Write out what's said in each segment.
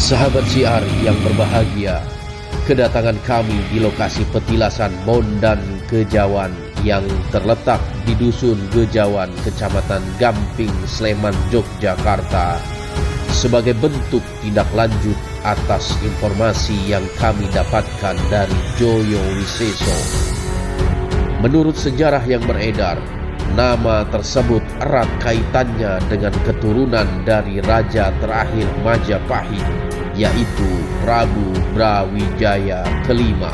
Sahabat syiar yang berbahagia, kedatangan kami di lokasi petilasan Bondan Kejawan yang terletak di Dusun Gejawan, Kecamatan Gamping, Sleman, Yogyakarta, sebagai bentuk tindak lanjut atas informasi yang kami dapatkan dari Joyo Wiseso. Menurut sejarah yang beredar, nama tersebut erat kaitannya dengan keturunan dari raja terakhir Majapahit, yaitu Prabu Brawijaya kelima.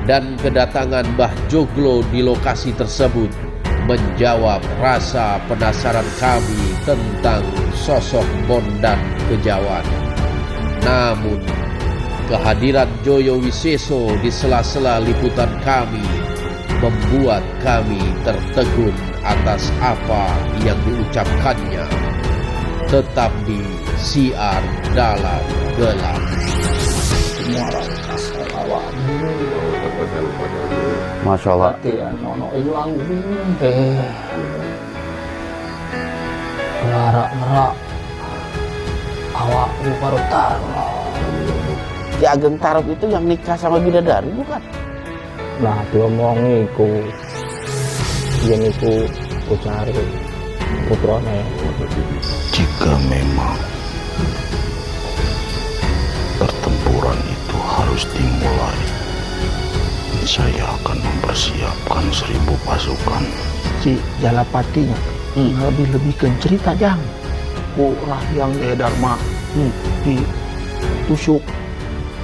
Dan kedatangan Mbah Joglo di lokasi tersebut menjawab rasa penasaran kami tentang sosok Bondan Kejawan. Namun, kehadiran Joyo Wiseso di sela-sela liputan kami membuat kami tertegun atas apa yang diucapkannya. Tetap di Siar Dalam Gelap. Masya Allah. Ngerak-ngerak awakmu baru taruh. Ki Ageng Tarub itu yang nikah sama bidadari bukan? Nah diomongi ku yang itu ku cari putranya. Jika memang pertempuran itu harus dimulai, saya akan mempersiapkan 1000 pasukan. Si Jalapatinya lebih-lebih cerita jang. Kurah yang beredar mah ditusuk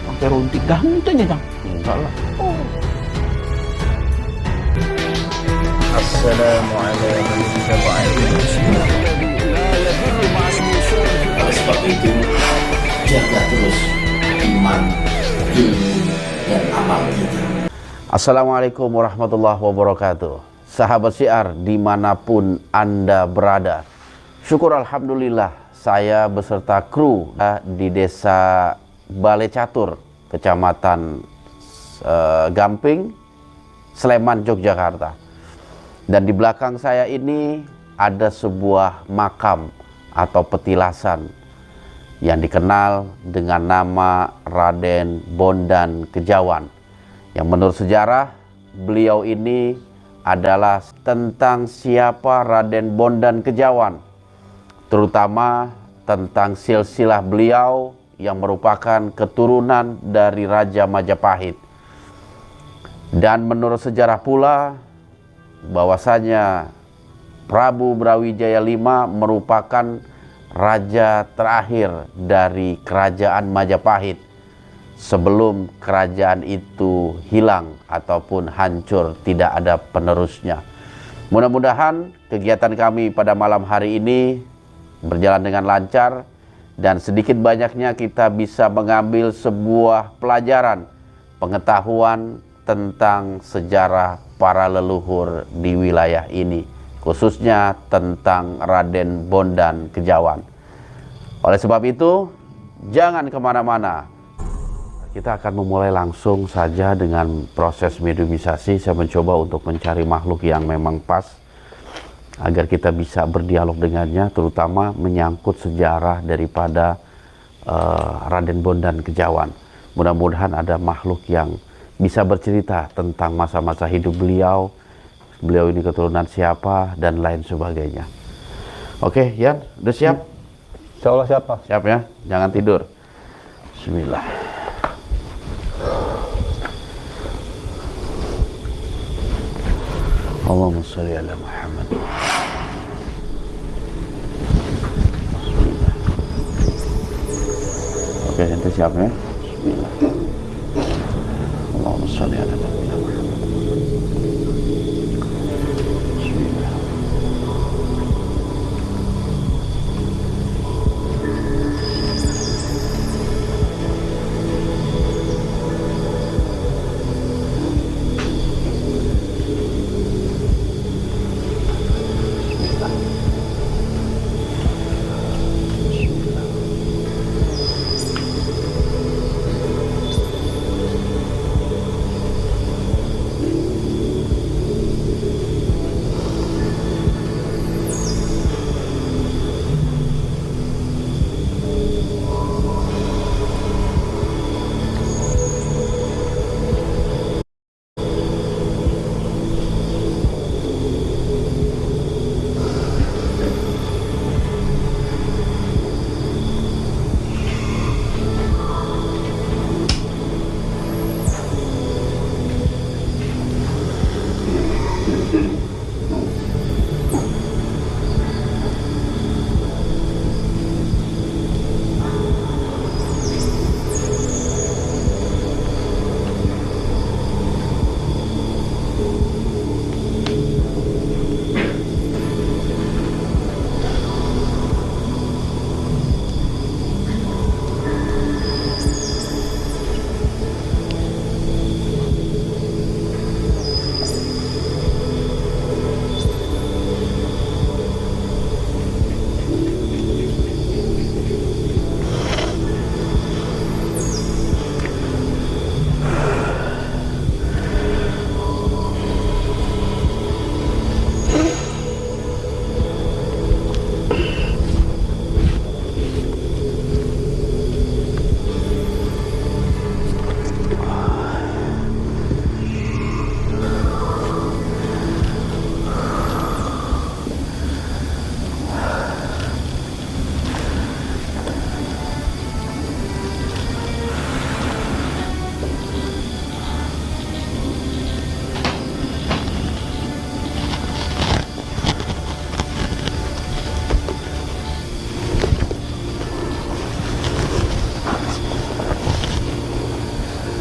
pakai runtik dah mintanya jang. Enggak lah. Assalamualaikum Oleh sebab itu, jaga terus iman, ilmu, dan amal kita. Assalamualaikum warahmatullahi wabarakatuh. Sahabat syiar dimanapun Anda berada, syukur alhamdulillah saya beserta kru di desa Balai Catur, Kecamatan Gamping, Sleman, Yogyakarta. Dan di belakang saya ini ada sebuah makam atau petilasan yang dikenal dengan nama Raden Bondan Kejawan, yang menurut sejarah beliau ini adalah tentang siapa Raden Bondan Kejawan, terutama tentang silsilah beliau yang merupakan keturunan dari Raja Majapahit. Dan menurut sejarah pula bahwasanya Prabu Brawijaya V merupakan raja terakhir dari kerajaan Majapahit sebelum kerajaan itu hilang ataupun hancur, tidak ada penerusnya. Mudah-mudahan kegiatan kami pada malam hari ini berjalan dengan lancar dan sedikit banyaknya kita bisa mengambil sebuah pelajaran, pengetahuan tentang sejarah para leluhur di wilayah ini, khususnya tentang Raden Bondan Kejawan. Oleh sebab itu, jangan kemana-mana. Kita akan memulai langsung saja dengan proses mediumisasi. Saya mencoba untuk mencari makhluk yang memang pas, agar kita bisa berdialog dengannya, terutama menyangkut sejarah daripada Raden Bondan Kejawan. Mudah-mudahan ada makhluk yang bisa bercerita tentang masa-masa hidup beliau ini keturunan siapa, dan lain sebagainya. Oke, Yan, udah siap? Insya Allah siapa? Siap ya, jangan tidur. Bismillah. Allahumma sholli ala Muhammad. Oke, ente siap ya? Bismillah. Allahumma sholli ala Muhammad.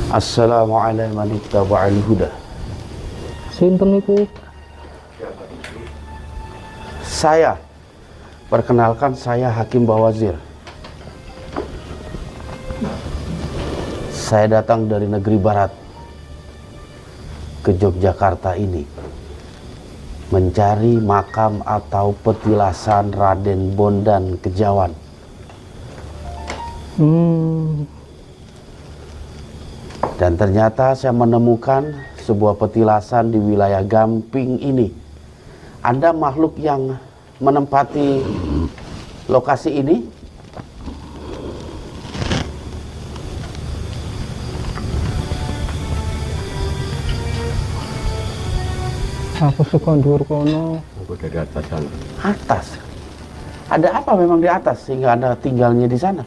Assalamualaikum man ittaba'al huda. Sinten niku? Saya, perkenalkan saya Hakim Bawazir. Saya datang dari negeri barat ke Yogyakarta ini mencari makam atau petilasan Raden Bondan Kejawan. Dan ternyata saya menemukan sebuah petilasan di wilayah Gamping ini. Ada makhluk yang menempati lokasi ini? Aku suka ndur kono. Aku dari atas sana. Atas. Ada apa memang di atas sehingga Anda tinggalnya di sana?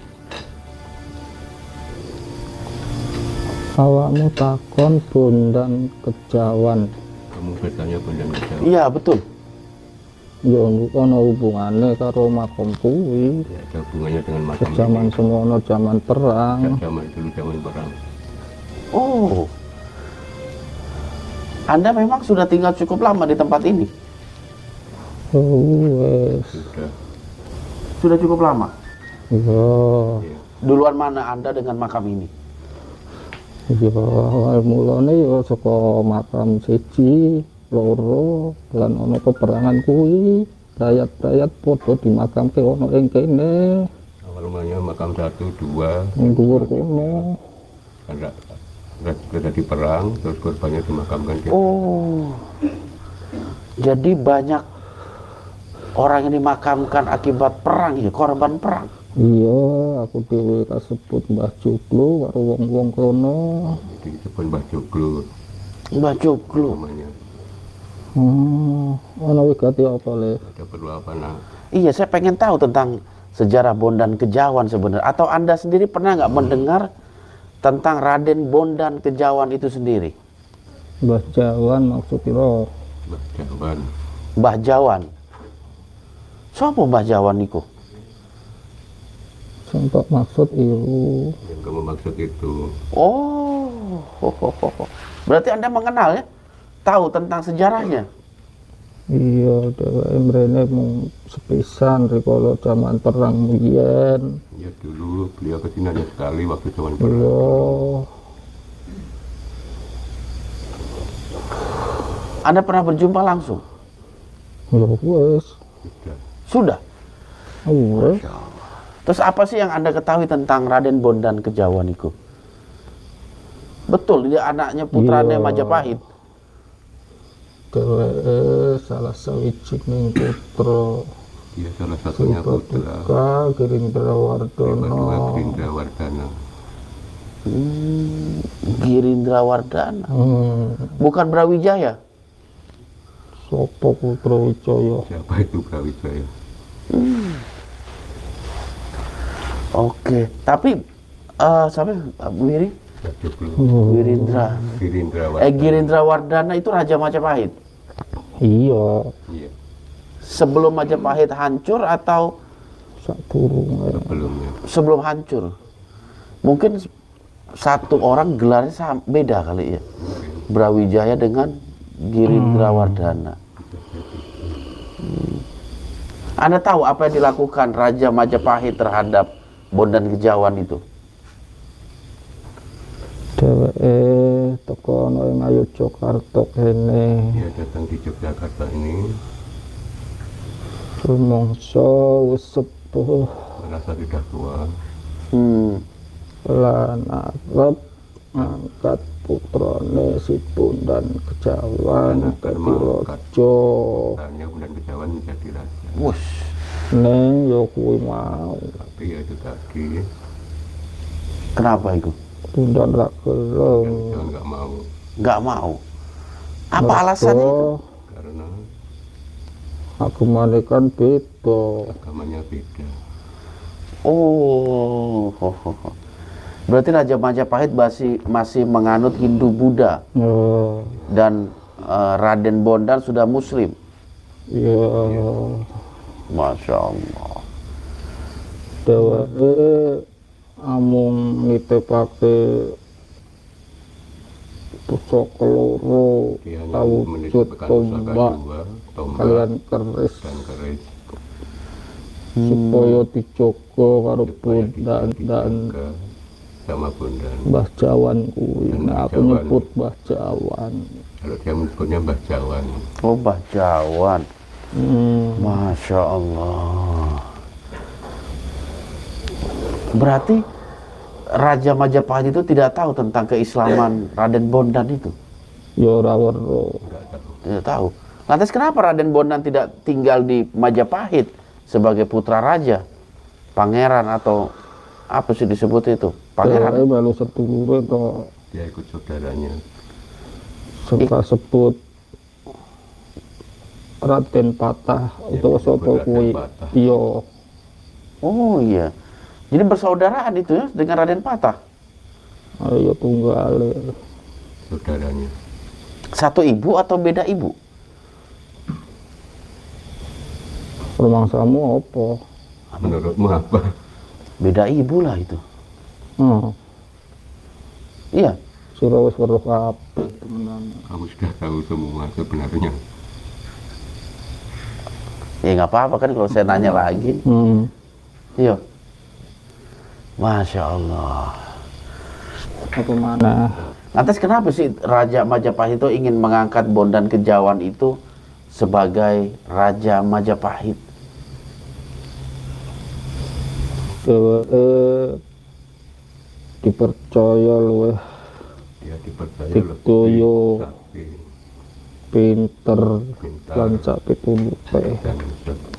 Awakmu takon Bondan Kejawan. Kamu bertanya Bondan Kejawan? Iya, betul. Ya ana hubungane karo makom kuwi. Ya, ada hubungannya dengan makam Zaman ini. semono zaman perang. Zaman dulu, zaman perang. Oh. Anda memang sudah tinggal cukup lama di tempat ini? Oh, wes. Sudah. Sudah cukup lama? Ya, Duluan mana Anda dengan makam ini? ya awal mulane ya saka makam siji, loro, lan ana peperangan kuwi. Rakyat-rakyat padha dimakamke ana ing kene, Awal mulanya makam 1, 2. ning dhuwur kono. Ada terjadi perang, terus korbannya dimakamkan di Oh. Jadi banyak orang yang dimakamkan akibat perang ya, korban perang. Iya, aku dhewe kasebut Mbah Joglo karo wong-wong kono. disebut Mbah Joglo Mbah Joglo. namanya. Ana wigati apa le? Ada perlu apa nak? Iya, saya pengen tahu tentang sejarah Bondan Kejawan sebenarnya. Atau Anda sendiri pernah nggak mendengar tentang Raden Bondan Kejawan itu sendiri? Mbah Jawan maksud kira. Mbah Jawan. Mbah Jawan. Siapa Mbah Jawan niku? Sampai maksud iru. Yang kamu maksud itu. Oh. Berarti Anda mengenal ya? Tahu tentang sejarahnya? Iya, dheweke mrene mung sepisan rikala zaman perang mbiyen. Ya dulu beliau kesini hanya sekali waktu zaman perang. Iya. Anda pernah berjumpa langsung? Ya wes. Sudah. Sudah? Wes. Terus apa sih yang Anda ketahui tentang Raden Bondan Kejawan itu? Betul, dia anaknya putranya Iya. Majapahit. Dheweke salah sawijining putra Dia salah satunya putra Subatika Girindra Wardana. kedua Gerindra Wardana. Girindra Wardana. Bukan Brawijaya. Sopo putra Wijaya? Siapa itu Brawijaya? Oke, tapi sampai Wiri Mbah Joglo. Girindra. Gerindra Wardana. Girindra Wardana itu Raja Majapahit. Iya, Iya, Sebelum Majapahit hancur atau sadurunge. sebelumnya. sebelum hancur? Mungkin satu orang gelarnya beda kali ya. Brawijaya dengan Girindra Wardana. Anda tahu apa yang dilakukan Raja Majapahit terhadap Bondan Kejawan itu? Dheweke teko ana ing Ngayogyakarta kene. Dia datang di Yogyakarta ini Rumangsa wis sepuh merasa sudah tua. lan arep ngangkat putrane si Bondan Kejawan Dan akan dadi mengangkat raja. Hanya Bondan Kejawan menjadi raja. Wush. Ning ya kuwi mau Tapi ya itu tadi Kenapa itu? Bondan ra gelem. Kejawan nggak mau Nggak mau. Apa alasannya itu? karena Agamane kan beda. agamanya beda. Oh. Berarti Raja Majapahit masih menganut Hindu Buddha Ya, dan Raden Bondan sudah Muslim. ya Masya Allah. dheweke amung nitipake pusaka loro Dia awujud menisbahkan tombak tombak kalian keris dan keris supaya dijogo karo supaya bondan dan dijaga sama bondan. Mbah Jawan kuwi. Dan Nah, Mbah aku Jawan. nyebut Mbah Jawan. Kalau dia menyebutnya Mbah Jawan. Oh, Mbah Jawan. Hmm. Masya Allah. Berarti Raja Majapahit itu tidak tahu tentang keislaman Raden Bondan itu? Ya ora weruh. Enggak tahu. Tidak tahu. Lantas kenapa Raden Bondan tidak tinggal di Majapahit sebagai putra raja? Pangeran atau apa sih disebut itu? Pangeran Pangeran. melu sedulure to Dia ikut saudaranya. serta sebut Raden Patah Ya, utawa disebut sapa Raden kuwi. Patah. Iya. Oh iya. Jadi bersaudaraan itu ya dengan Raden Patah. Ayo tunggale. Saudaranya. Satu ibu atau beda ibu? Rumangsamu apa? Menurutmu apa? Beda ibu lah itu. Iya. Sira wis weruh kabeh temenan. Kamu sudah tahu semua sebenarnya. Ya nggak apa-apa kan kalau saya nanya lagi. Iya. Masya Allah. Apa mana? Lantas kenapa sih Raja Majapahit itu ingin mengangkat Bondan Kejawan itu sebagai Raja Majapahit? Dheweke dipercaya luwih Dia dipercaya Diktoyo. lebih sakti pinter Pintar. lan sak pituluke. dan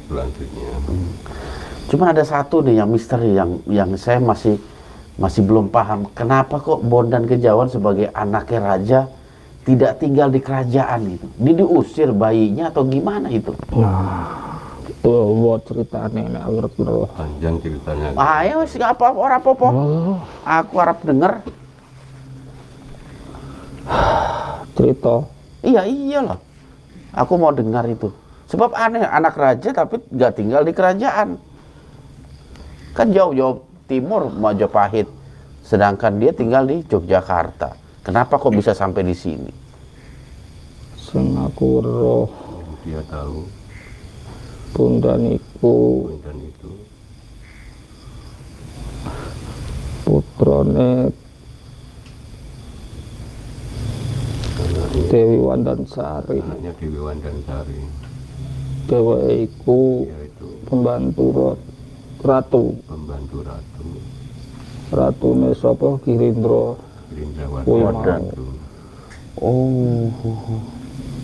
selanjutnya. Cuman ada satu nih yang misteri yang saya masih belum paham. Kenapa kok Bondan Kejawan sebagai anaknya raja tidak tinggal di kerajaan itu? Dia diusir bayinya atau gimana itu? Nah, itu buat ceritane nek ngerti lho. Panjang ceritanya. Ayo sih apa orang apa-apa. Oh, Aku harap denger. cerita Iya iyalah. Aku mau dengar itu. Sebab aneh anak raja tapi nggak tinggal di kerajaan. Kan jauh-jauh timur Majapahit. Sedangkan dia tinggal di Yogyakarta. Kenapa kok bisa sampai di sini? sing aku weruh Dia tahu Bondan iku dan itu putrane Dewi Wandansari. anaknya Dewi Wandansari, Dheweke iku yaitu pembantu ratu. pembantu ratu Ratune sapa? Girindra. Gerindra Kuwi Wandan. mau. Oh,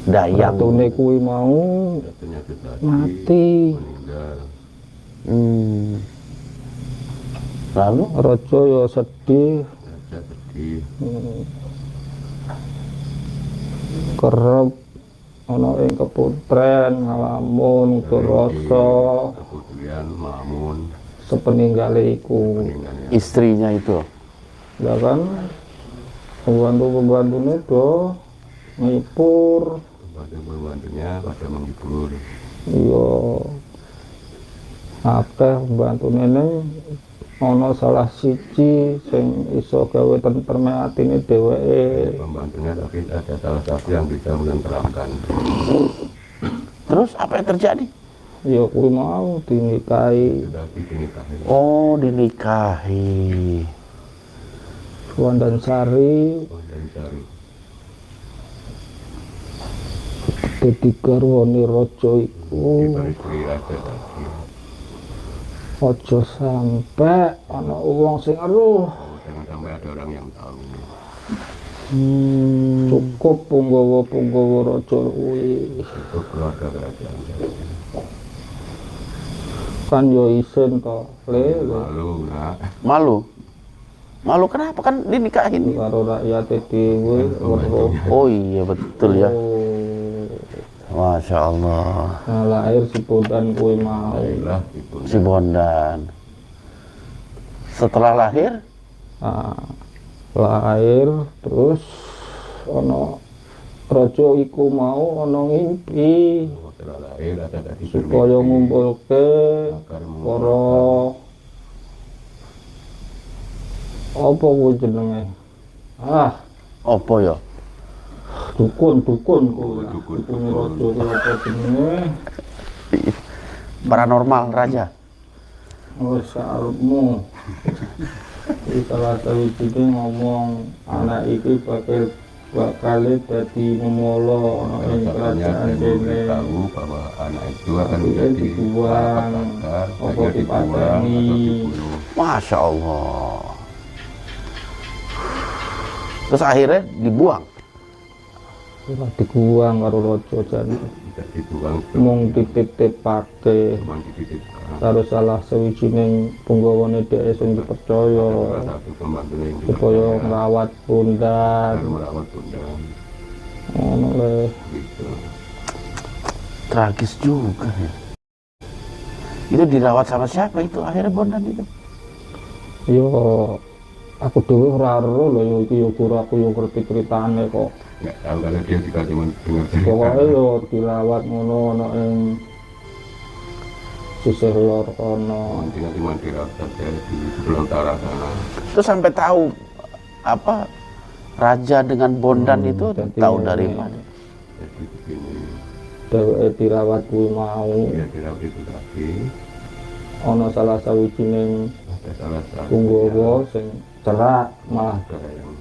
Dayang. Ratune kuwi mau Ratunya sudah mati. meninggal. Hmm. Lalu? Raja ya sedih. Raja sedih. Kerep ana ing keputren ngalamun durasa Kemudian Mamun sepeninggali iku. meninggalnya. Istrinya itu. Ya kan pembantu-pembantunya do ngipur. Pembantu-pembantunya pada menghibur. Iya akeh pembantune ning ana salah siji sing iso gawe tentreme atine dheweke. Pembantunya tapi ada salah satu yang bisa menenteramkan. Terus apa yang terjadi? Ya kuwi mau dinikahi Sudah dinikahi. Oh, dinikahi. Wandansari Wandansari. dadi garwane raja iku. Diberi raja tadi. Aja sampe ana wong sing eruh. Jangan sampai ada orang yang tahu. Cukup punggawa-punggawa raja kuwi. Itu keluarga kerajaan. Kan yo isin to, le Malu, nak. Malu. Malu kenapa? Kan dinikahin. karo rakyat dhewe weruh. Oh iya betul ya. Oh, Masya Allah. nah lahir si Bondan kuwi mau. Baiklah, ibu. Si Bondan. Setelah lahir, Nah, lahir terus ana raja iku mau ana ngimpi Setelah lahir ada tadi supaya ngumpulke agar para apa kuwi jenenge? Ah, apa ya? dukun dukun. dukun raja kuwi apa jenenge Paranormal raja. wis sarepmu iki salah sawiji ngomong anak iki bakal dadi memolo ana ing Katanya kerajaan dan dene memberitahu bahwa anak itu akan Tapi menjadi dibuang, malapetaka, apa hanya dibuang dipateni. atau dibunuh. Masya Allah. Terus akhirnya dibuang. ora diguang karo raja jan Tidak dibuang, mung dititipake cuma dititipkan. karo salah sawijining punggawane dhek sing dipercaya Salah satu pembantunya yang supaya dipercaya ngrawat bundan dan merawat bunda. ngono le Gitu. Tragis juga ya. Itu dirawat sama siapa itu akhirnya Bondan itu? yo aku dhewe ora ero lho yo iki yo guru aku yo ngerti critane kok Nggak tahu karena dia juga cuma dengar pokoke cerita. yo dirawat ngono ana ing sisih lor kono Intinya cuma dirawat saja di sebelah utara sana. Terus sampai tahu apa raja dengan Bondan itu jadi tahu ini. dari mana? Jadi begini, dheweke dirawat kuwi mau dia dirawat itu tadi. ana salah sawijining Ada salah satu punggawa sing cerak malah saudara yang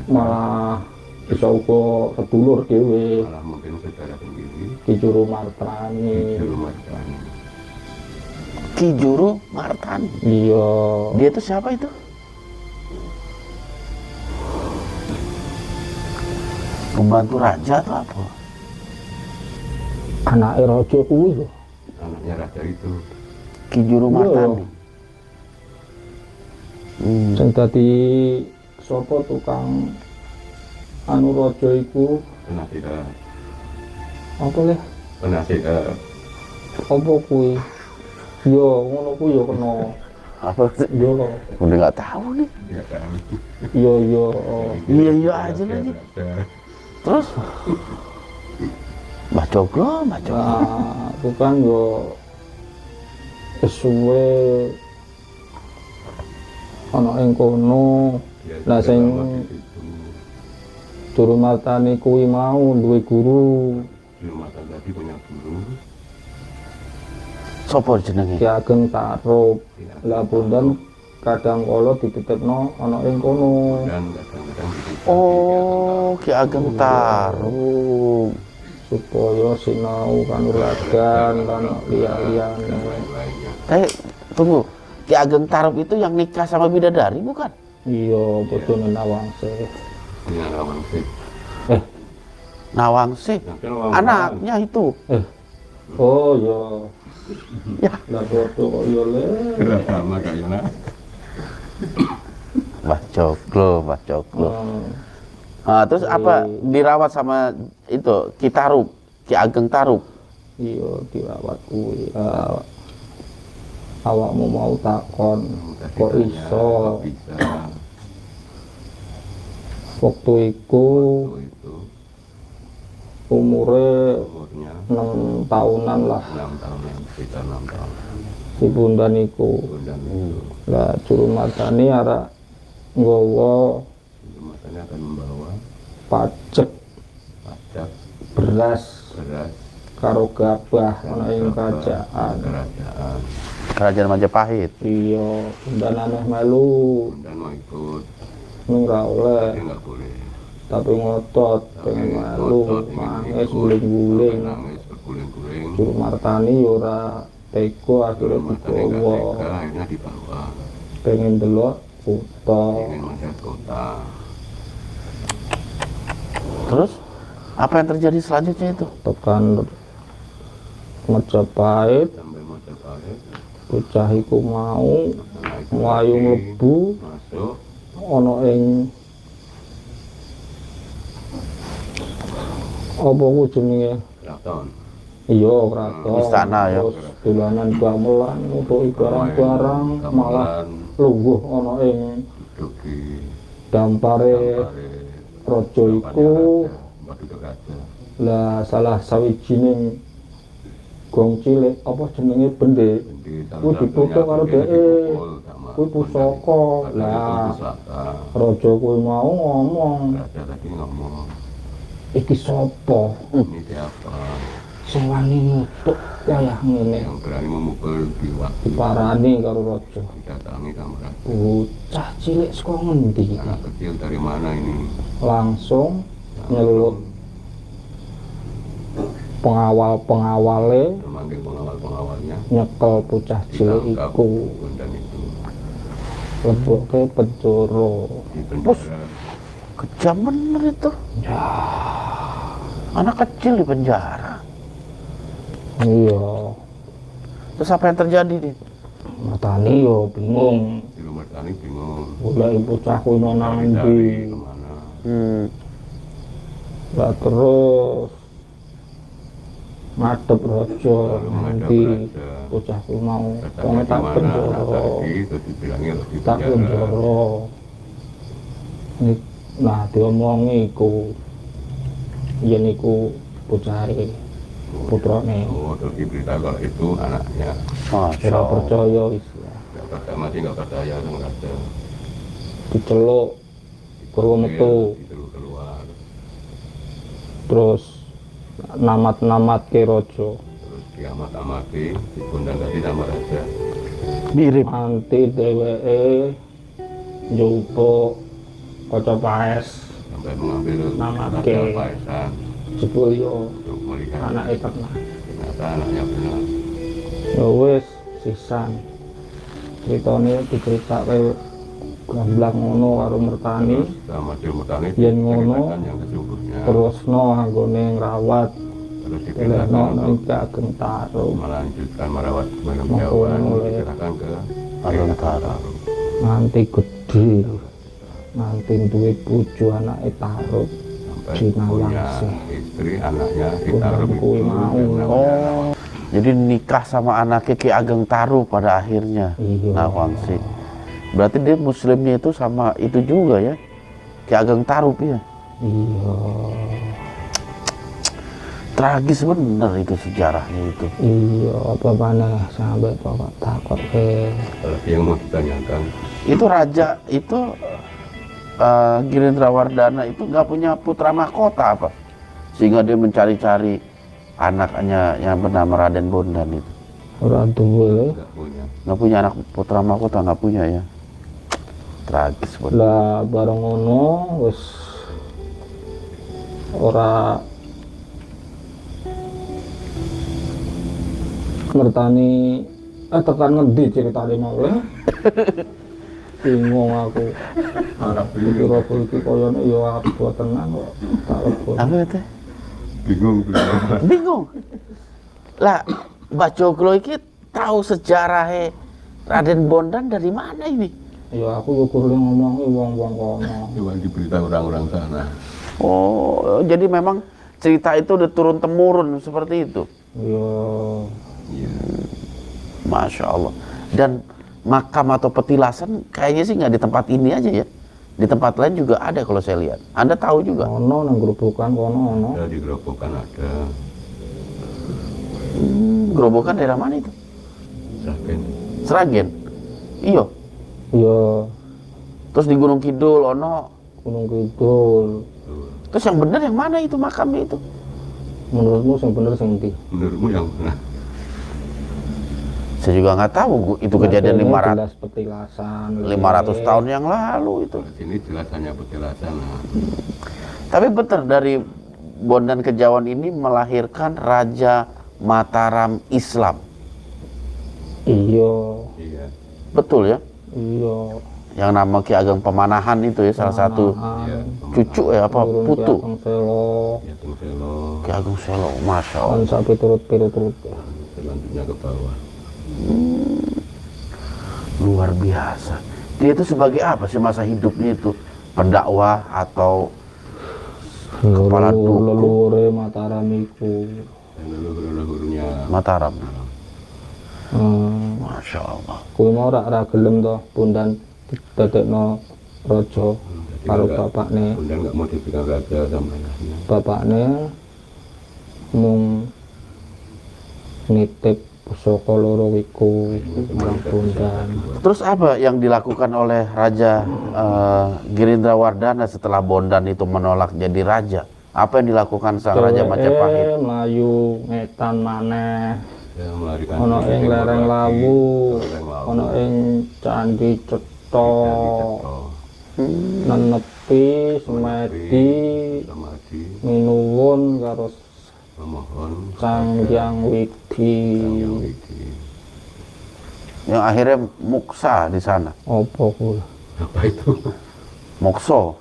malah bisa uga kedulur dhewe malah mungkin saudara sendiri Ki Juru Martani di rumah kan. Ki Juru Martani. iya Dia itu siapa itu? Pembantu raja atau apa? anake raja kuwi lho Anaknya raja itu Ki Juru Iya. Martani. sing dadi sapa tukang anu raja iku penasihat apa le penasihat apa kuwi yo ngono kuwi yo kena Apa? yo Udah nggak tahu nih. ya kan. yo Iya iya aja lagi. Raja. Terus Mbah Coklo, Mbah Coklo. nah aku kan yo kesuwe ana ing kono Dia Lah, juga sing- lama di situ. Juru Martani kuwi mau duwe guru Di rumah tangga tadi punya guru. Sopo jenenge? Ki Ageng Tarup lah Bondan kadang kala dititipno ana ing kono Dan kadang-kadang di situ Oh, Ki Ageng Tarup. supaya sinau kanuragan lan liya-liyane lain-lainnya. Tunggu, Ki Ageng Tarup itu yang nikah sama bidadari bukan? iya bojone Nawangse Ini Nawang sih. Nawangsih, Nah, kan Nawang anaknya itu. oh iya Ya. lah foto kok yo le Sudah sama kayaknya. Mbah Coklo, Mbah Coklo. Hmm. Nah, terus apa dirawat sama itu Ki Tarup, Ki Ageng Tarup. iya dirawat kuwi awakmu mau takon kok Tadi iso tanya, kok bisa waktu iku waktu itu umure umurnya 6 tahunan lah 6 tahun, sekitar 6 tahun. si Bondan iku Kemudian itu lah Juru Martani arek nggawa masanya akan membawa pajak pajak beras beras karo gabah ana ing gabah, kerajaan kerajaan. Kerajaan Majapahit. iya Bondan aneh melu Dan mau ikut ning ra oleh dia nggak boleh. tapi ngotot pengen melu nangis guling-guling Nangis berguling-guling. Juru Martani yo ora tega akhirnya Matanya nggak dibawa tega, akhirnya dibawa. pengen delok kota Ingin melihat kota. Terus apa yang terjadi selanjutnya itu? tekan Majapahit Sampai Majapahit. bocah iku mau Nah, itu mlayu lagi mlebu masuk ana ing apa ku jenenge keraton. iya kraton Istana, ya. terus dolanan gamelan nutuki barang-barang malah lungguh ana ing Duduk di dampare raja iku tempat duduk raja. lah salah sawijining gong cilik apa jenenge bende Jadi salah Kuwi satunya dipotong karo begini dhek. dipukul sama Kuwi pusaka. Padahal itu Lah. pusaka. raja kuwi mau ngomong Raja tadi ngomong iki sapa Ini siapa sing wani nutuk kaya ngene yang berani memukul di waktu diparani karo raja. didatangi sama raja? Bocah cilik saka ngendi iki? Anak kecil dari mana ini? Langsung nyeluk pengawal-pengawale Memanggil pengawal-pengawalnya. nyekel bocah cilik Ditangkap iku Bondan itu lebokke penjara. di penjara. Kejam bener itu. Ya, Anak kecil di penjara. iya. Terus apa yang terjadi nih? Matani yo bingung. Di rumah tani bingung. Golek bocah kuwi nang Cari ndi. kemana? Lah terus ngadep raja nanti raja. bocah kuwi mau Datangnya wong tak di mana? penjara. Tadi terus dibilangnya di Tak penjara. penjara. Nah, diomongi iku yen iku bocahe putrane. Oh, terus diberitahu kalau itu anaknya. Masya Ora Allah. percaya wis ya. Gak percaya, masih gak percaya sama raja. Diceluk bawa metu Disuruh keluar. terus namat-namat ke raja. Terus diamat-amati, di Bondan tadi sama raja. Mirip. Anti dheweke njupuk kaca paes Sampai mengambil Nama raja ke- Paisan sepulyo untuk melihat anake ternak. ternyata anaknya benar. Ya wis sisan. Ceritane diceritake gamblang ngono karo mertani. Terus sama Dilmutani Yen ngono, diceritakan yang sesungguhnya. Terusno anggone ngrawat Terus Dilekno diperintahkan ning untuk Ageng Tarum melanjutkan merawat Bondan Mau Jawan, mulai. diserahkan ke Ageng Tarum. nganti gedhe. Nganti duwe bojo anake Tarum. Sampai Cina punya Wangse. istri, anaknya Bondan ditaruh kuwi mau. Oh, jadi nikah sama anaknya Ki Ageng Taruh pada akhirnya. Iya. Nawangsi. Berarti dia muslimnya itu sama itu juga ya. Ki Ageng Taruh ya. Iya. Tragis bener itu sejarahnya itu. Iya, apa maneh sampai bapak takut Apalagi yang mau ditanyakan, Itu raja itu Girindrawardana itu nggak punya putra mahkota apa? Sehingga dia mencari-cari anaknya yang bernama Raden Bondan itu. ora duwe. nggak punya. Nggak punya anak putra mahkota, nggak punya ya. Tragis bener. Lah bareng ngono wis ora ngertani tekan ngendi ceritane mau le. Bingung aku. Kira iki koyone ya abot tenan kok. Tak lebur. Apa itu? Bingung tuh. Bingung. Lah, Mbak Joglo iki tahu sejarahnya Raden Bondan dari mana ini? Ya aku yo kudu ngomongi wong-wong kono. Cuma diberitahu orang-orang sana. Oh, jadi memang cerita itu udah turun temurun seperti itu. Ya Iya. Masya Allah. Dan makam atau petilasan kayaknya sih nggak di tempat ini aja ya. Di tempat lain juga ada kalau saya lihat. Anda tahu juga? ono nang gerobokan kono ono. Ada di Gerobokan ada. Gerobokan daerah mana itu? Sragen. Sragen. Iya. Ya Terus di Gunung Kidul, ono. Gunung Kidul. Terus yang benar yang mana itu makamnya itu? Menurutmu yang bener sing ndi? Menurutmu yang mana? Saya juga nggak tahu itu kejadian Ini 500 jelas petilasan. 500 tahun yang lalu itu. Di sini jelas hanya petilasan. Nah. Tapi betul dari Bondan Kejawan ini melahirkan Raja Mataram Islam. Iya, Iya. Betul ya? iya. Yang nama Ki Ageng Pemanahan itu ya salah satu Iya. cucu ya apa Turun putu Ki Ageng Selo. Ya Tungselo. Ki Ageng Selo. Masya Allah. Kan sampai turut-turut. Selanjutnya ke bawah. Luar biasa. Dia itu sebagai apa sih masa hidupnya itu? Pendakwah atau Kepala dukun. Leluhure Mataram iku. Dan leluhur-leluhurnya Mataram? Hmm. Masya Allah. Kuwi mau ora gelem to Bondan didadekno raja karo bapakne. Bondan nggak mau dibikin raja sama ayahnya. Bapakne mung nitip pusaka loro iku marang Bondan. Terus apa yang dilakukan oleh Raja Girindrawardana setelah Bondan itu menolak jadi raja? Apa yang dilakukan sang Raja Majapahit? Melayu ngetan maneh. Ya, melarikan Ono diri ing ke lereng Morotai, Lawu, lereng Lawu, ono ing Candi Cetha, Cetha, nenepi semedi Samadi, minuwun karo memohon Sang Hyang Widi. Yang Widi. Yang akhirnya muksa di sana. Apa kuwi? Apa itu? Mukso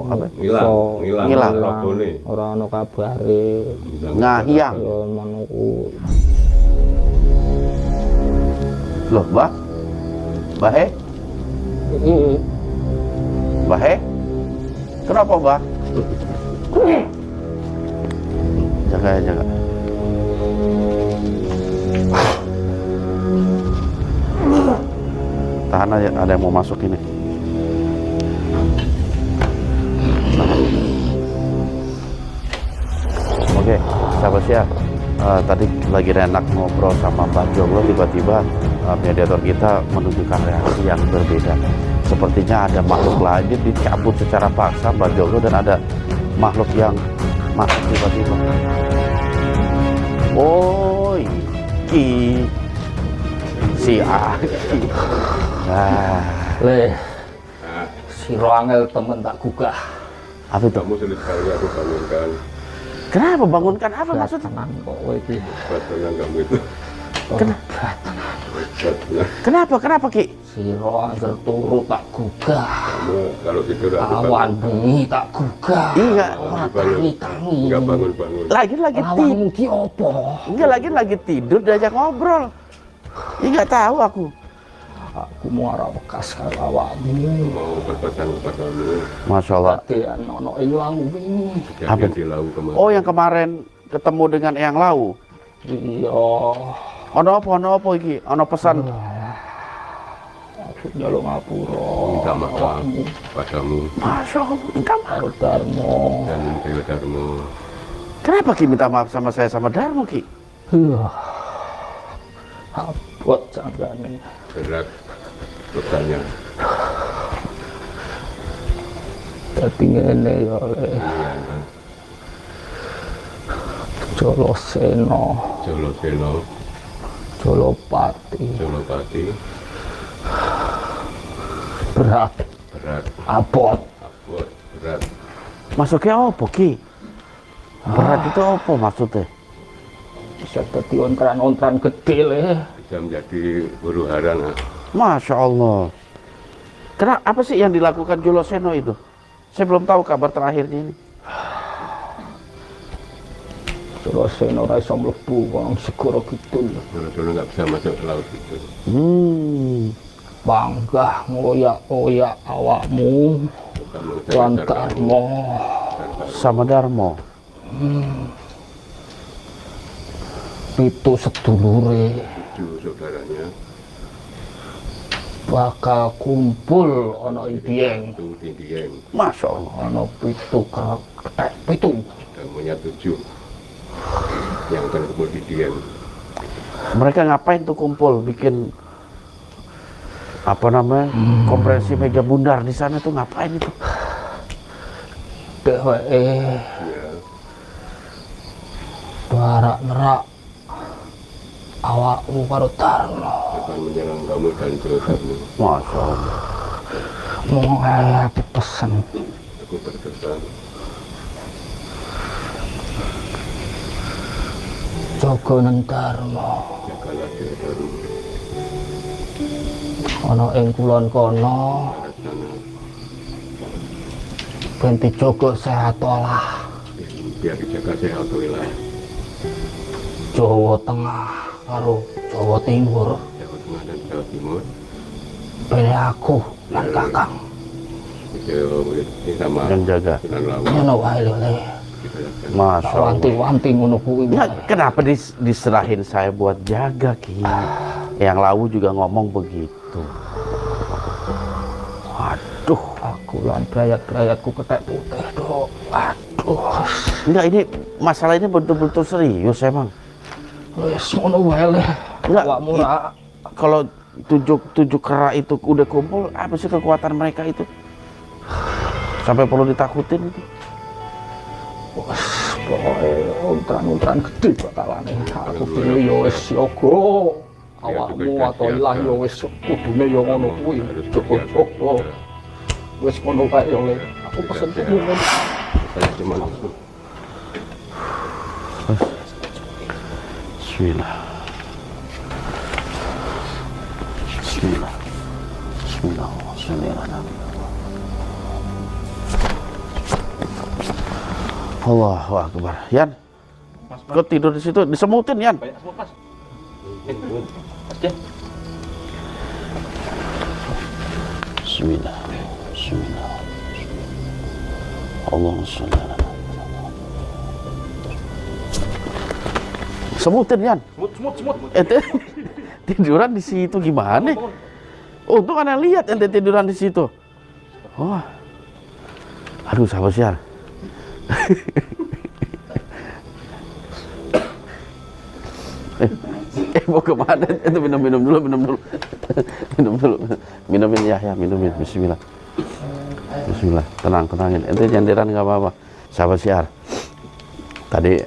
apa? Ngilang robone. Ora ana kabare. Ngahiang. Ya ngono kuwi. Loh, Mbah? Mbah? Iki Mbah? Kenapa, Mbah? Jaga ya, jaga. Tahan aja, ada yang mau masuk ini. Oke, sahabat siap. Tadi lagi enak ngobrol sama Mbah Joglo, tiba-tiba mediator kita menunjukkan reaksi yang berbeda. Sepertinya ada makhluk lain dicabut secara paksa Mbah Joglo, dan ada makhluk yang masuk tiba-tiba. Oh, iki si Aki. Nah, le sira angel temen tak gugah. apa itu? Kamu sulit sekali aku bangunkan. Kenapa bangunkan apa maksudnya? Tenan kok kowe iki. Batuan kamu itu. Kenapa? Batuan. Kenapa Ki? Sira angel turu tak gugah. Kamu kalau tidur aku Awan bangun. bengi tak gugah. Iya, Ora Dibangun. tangi. Enggak bangun-bangun. lagi tidur. Awakmu ki apa? Enggak, lagi tidur diajak ngobrol. Ini nggak tahu aku. Aku mau arah bekas karo awakmu. Mau berpesan kepadamu. Masya Allah. Kadean ono ing Lawu wingi. Kejadian di Lawu kemarin. Oh, yang kemarin ketemu dengan Eyang Lawu. Iya. Ono apa iki? Ono pesan. Aku njaluk ngapura. Minta maaf padamu Masya Allah, minta maaf. Karo Darmo. dan Dewa Darmo. Kenapa Ki minta maaf sama saya sama Darmo Ki? Abot sanggane. Berat bebannya. Dadi ngene ya le. Joloseno, Joloseno, Jolopati. Jolopati, Berat, berat, abot. abot, berat. Masuknya apa Ki? Berat itu apa maksudnya? Bisa dadi ontran-ontran gede le. Bisa menjadi huru hara. Nah. Masya Allah. Kenapa, apa sih yang dilakukan Joloseno itu? Saya belum tahu kabar terakhirnya ini. Joloseno ora iso mlebu wong segara kidul. Joloseno nggak bisa masuk ke laut itu. Panggah ngoyak-oyak awakmu Kamu lan sadar Darmo. Sama Darmo. Pitu sedulure tujuh saudaranya bakal kumpul ana ing Dieng. itu di Dieng. Masya Allah. Ana pitu ketek pitu. Dan punya 7 yang akan kumpul di Dieng. Mereka ngapain tuh kumpul? Bikin apa namanya? Konferensi Mega Bundar di sana tuh ngapain itu? Dheweke Ya, barak-nerak awakmu karo Darmo. akan menyerang kamu dan Jolodarmo. Masya Allah. Mau aku pesen Aku berpesan jaga nang Darmo. jagalah Dewa Darmo. Ana ing kulon kono Ke sana ben dijaga sehat olah. biar dijaga sehat wilayah Jawa Tengah karo Jawa Timur. Jawa Tengah dan Jawa Timur. Pilih aku lan Kakang. Itu ini sama Yang jaga. Sunan Lawu. Ngono wae lho le. Kita lihatkan. Masya Allah. Wanti-wanti ngono kuwi. Ya, kenapa diserahin saya buat jaga Ki? Yang Lawu juga ngomong begitu. Waduh. Aku lan brayat-brayatku ketek putih, Dok. Aduh. Enggak, ini masalah ini betul-betul serius emang. Wis ngono wae le. Enggak, Awakmu ra Kalau tujuh kera itu udah kumpul, apa sih kekuatan mereka itu? Sampai perlu ditakutin itu. Pokoke untran-untran gede bakalane. Aku kene yo wis siaga. Awakmu atau ilang yo wis kudune yo ngono kuwi. Wis ngono kae yo. Aku pesen ngono. Saya cuma Bismillah. Bismillah. Bismillah. Bismillah. Allahu Akbar. Yan, kau tidur di situ, disemutin Yan. Bismillah. Bismillah. Allahumma sholli ala semutin Yan. Semut. Ente tiduran di situ gimana? Untung ana lihat ente tiduran di situ. Oh. Aduh, sahabat siar. Mau kemana? Itu minum dulu. Minumin ya, minumin. Bismillah. Bismillah. Tenangin. Ente janderan nggak apa-apa. Sahabat siar. Tadi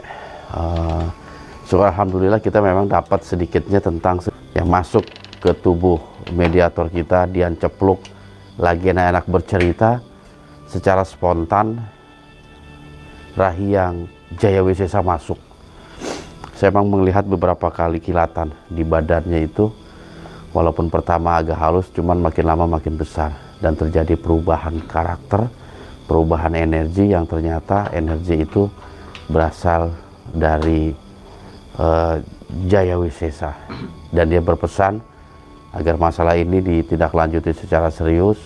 syukur alhamdulillah kita memang dapat sedikitnya tentang yang masuk ke tubuh mediator kita. Dian Cepluk lagi enak-enak bercerita secara spontan. Rahyang Jaya Wisesa masuk. Saya memang melihat beberapa kali kilatan di badannya itu, walaupun pertama agak halus, cuman makin lama makin besar, dan terjadi perubahan karakter, perubahan energi yang ternyata energi itu berasal dari Jaya Wisesa, dan dia berpesan agar masalah ini ditindaklanjuti secara serius.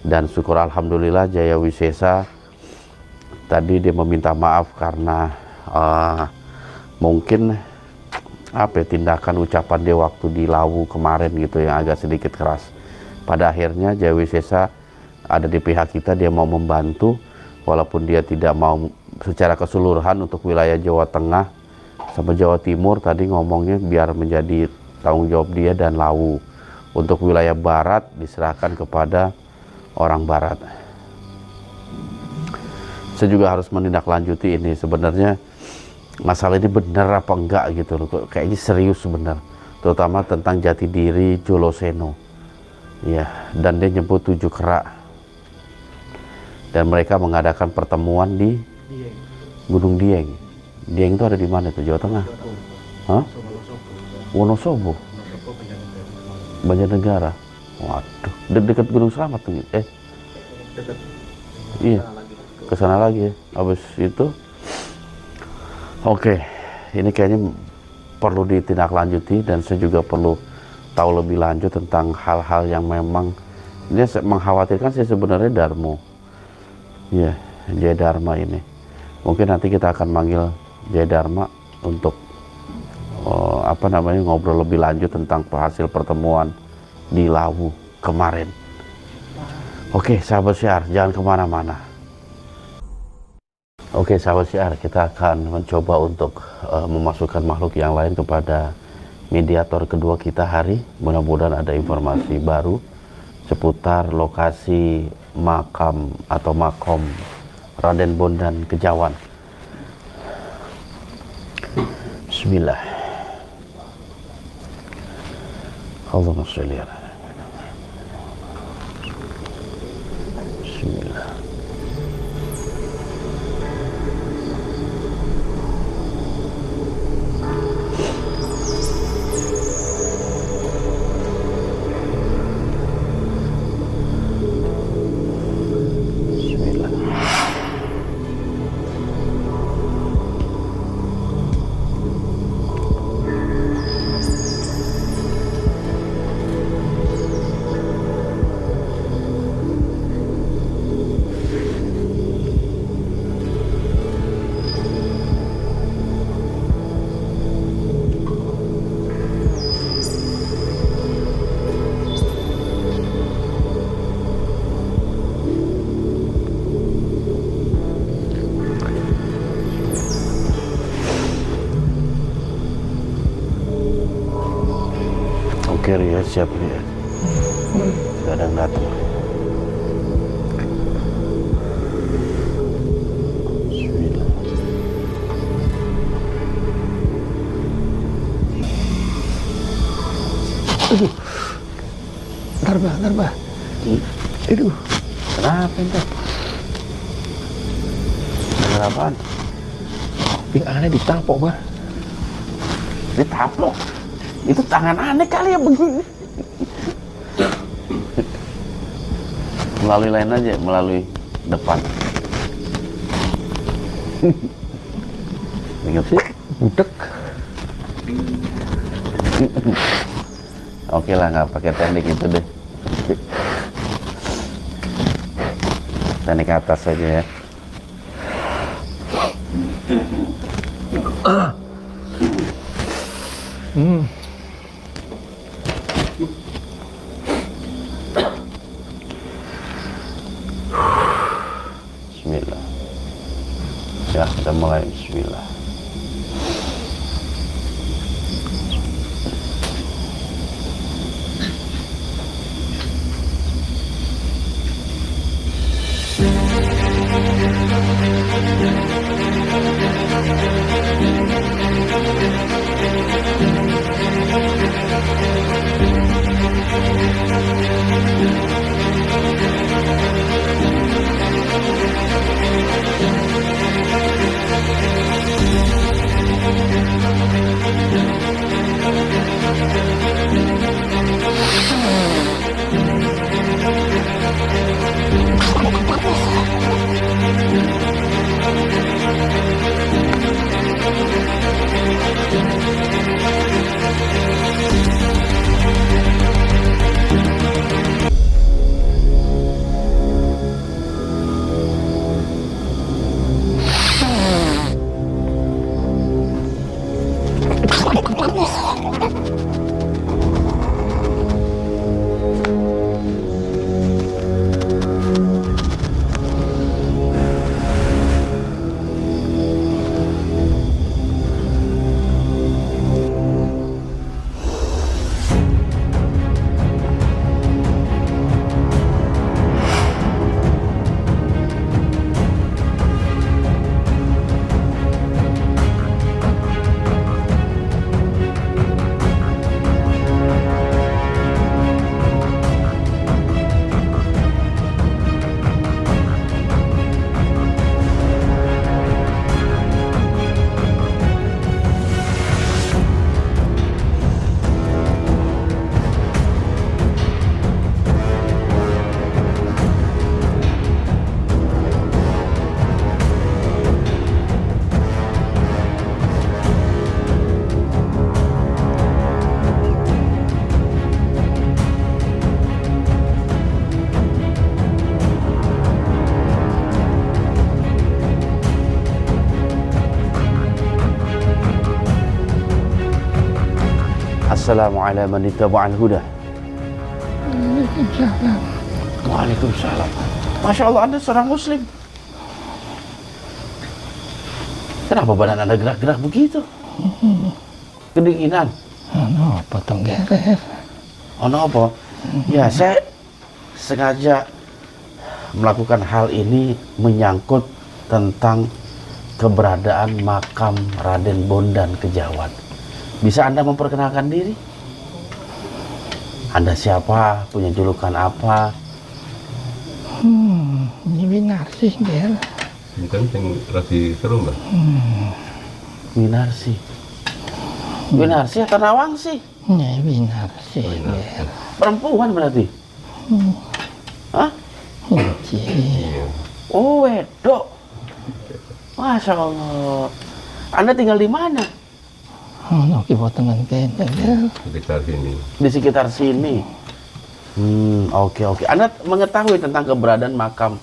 Dan syukur alhamdulillah Jaya Wisesa tadi dia meminta maaf karena mungkin tindakan ucapan dia waktu di Lawu kemarin gitu yang agak sedikit keras. Pada akhirnya Jaya Wisesa ada di pihak kita, dia mau membantu walaupun dia tidak mau secara keseluruhan untuk wilayah Jawa Tengah sama Jawa Timur. Tadi ngomongnya biar menjadi tanggung jawab dia dan Lawu. Untuk wilayah Barat diserahkan kepada orang Barat. Saya juga harus menindaklanjuti ini. Sebenarnya masalah ini benar apa enggak gitu loh. Kayaknya serius sebenarnya. Terutama tentang jati diri Joloseno. Ya, dan dia nyebut 7 kerak. Dan mereka mengadakan pertemuan di Gunung Dieng. Dieng itu ada di mana tuh? Jawa Tengah? Hah? Wonosobo. Banjarnegara. Waduh, dekat Gunung Slamet tuh. Iya. Ke sana lagi ya. Habis itu oke, ini kayaknya perlu ditindaklanjuti, dan saya juga perlu tahu lebih lanjut tentang hal-hal yang memang ini mengkhawatirkan saya sebenarnya Darmo. Iya, Jaya Dharma ini. Mungkin nanti kita akan manggil Jaya Dharma untuk ngobrol lebih lanjut tentang hasil pertemuan di Lawu kemarin. Oke, sahabat syiar, jangan kemana-mana. Oke, sahabat syiar, kita akan mencoba untuk memasukkan makhluk yang lain kepada mediator kedua kita hari. Mudah-mudahan ada informasi baru seputar lokasi makam atau makom Raden Bondan Kejawan. Bismillah. Allahumma sholli ala Bismillah. Oke, Ria, siap Ria. Sudah ada yang datang. Bismillah. Ntar bah. Aduh. Kenapa ente? Kenapaan? Ping aneh ditampok bah. Ditapok. Itu tangan aneh kali ya begini. Melalui lain aja, melalui depan. Ingat sih, Budek. oke lah, nggak pakai teknik itu deh. Teknik atas saja ya. Bismillah. Ya, kita mulai. Bismillah. Assalamualaikum warahmatullahi wabarakatuh. Waalaikumsalam. Masya Allah, Anda seorang Muslim. Kenapa badan Anda gerak-gerak begitu? Kedinginan? Ano, potong gerer. Oh, apa? Ya, saya sengaja melakukan hal ini menyangkut tentang keberadaan makam Raden Bondan Kejawan. Bisa Anda memperkenalkan diri? Anda siapa? Punya julukan apa? Ini Winarsi, Ger. Kan yang lagi seru mbak. Winarsi. Winarsi atau Nawangsi? Ini Winarsi, Ger. Perempuan berarti? Hah? Iya. Oh, wedok. Masya Allah. Anda tinggal di mana? Ano, kibotangan kene, Ger. Sekitar sini. Di sekitar sini. Oke. Anda mengetahui tentang keberadaan makam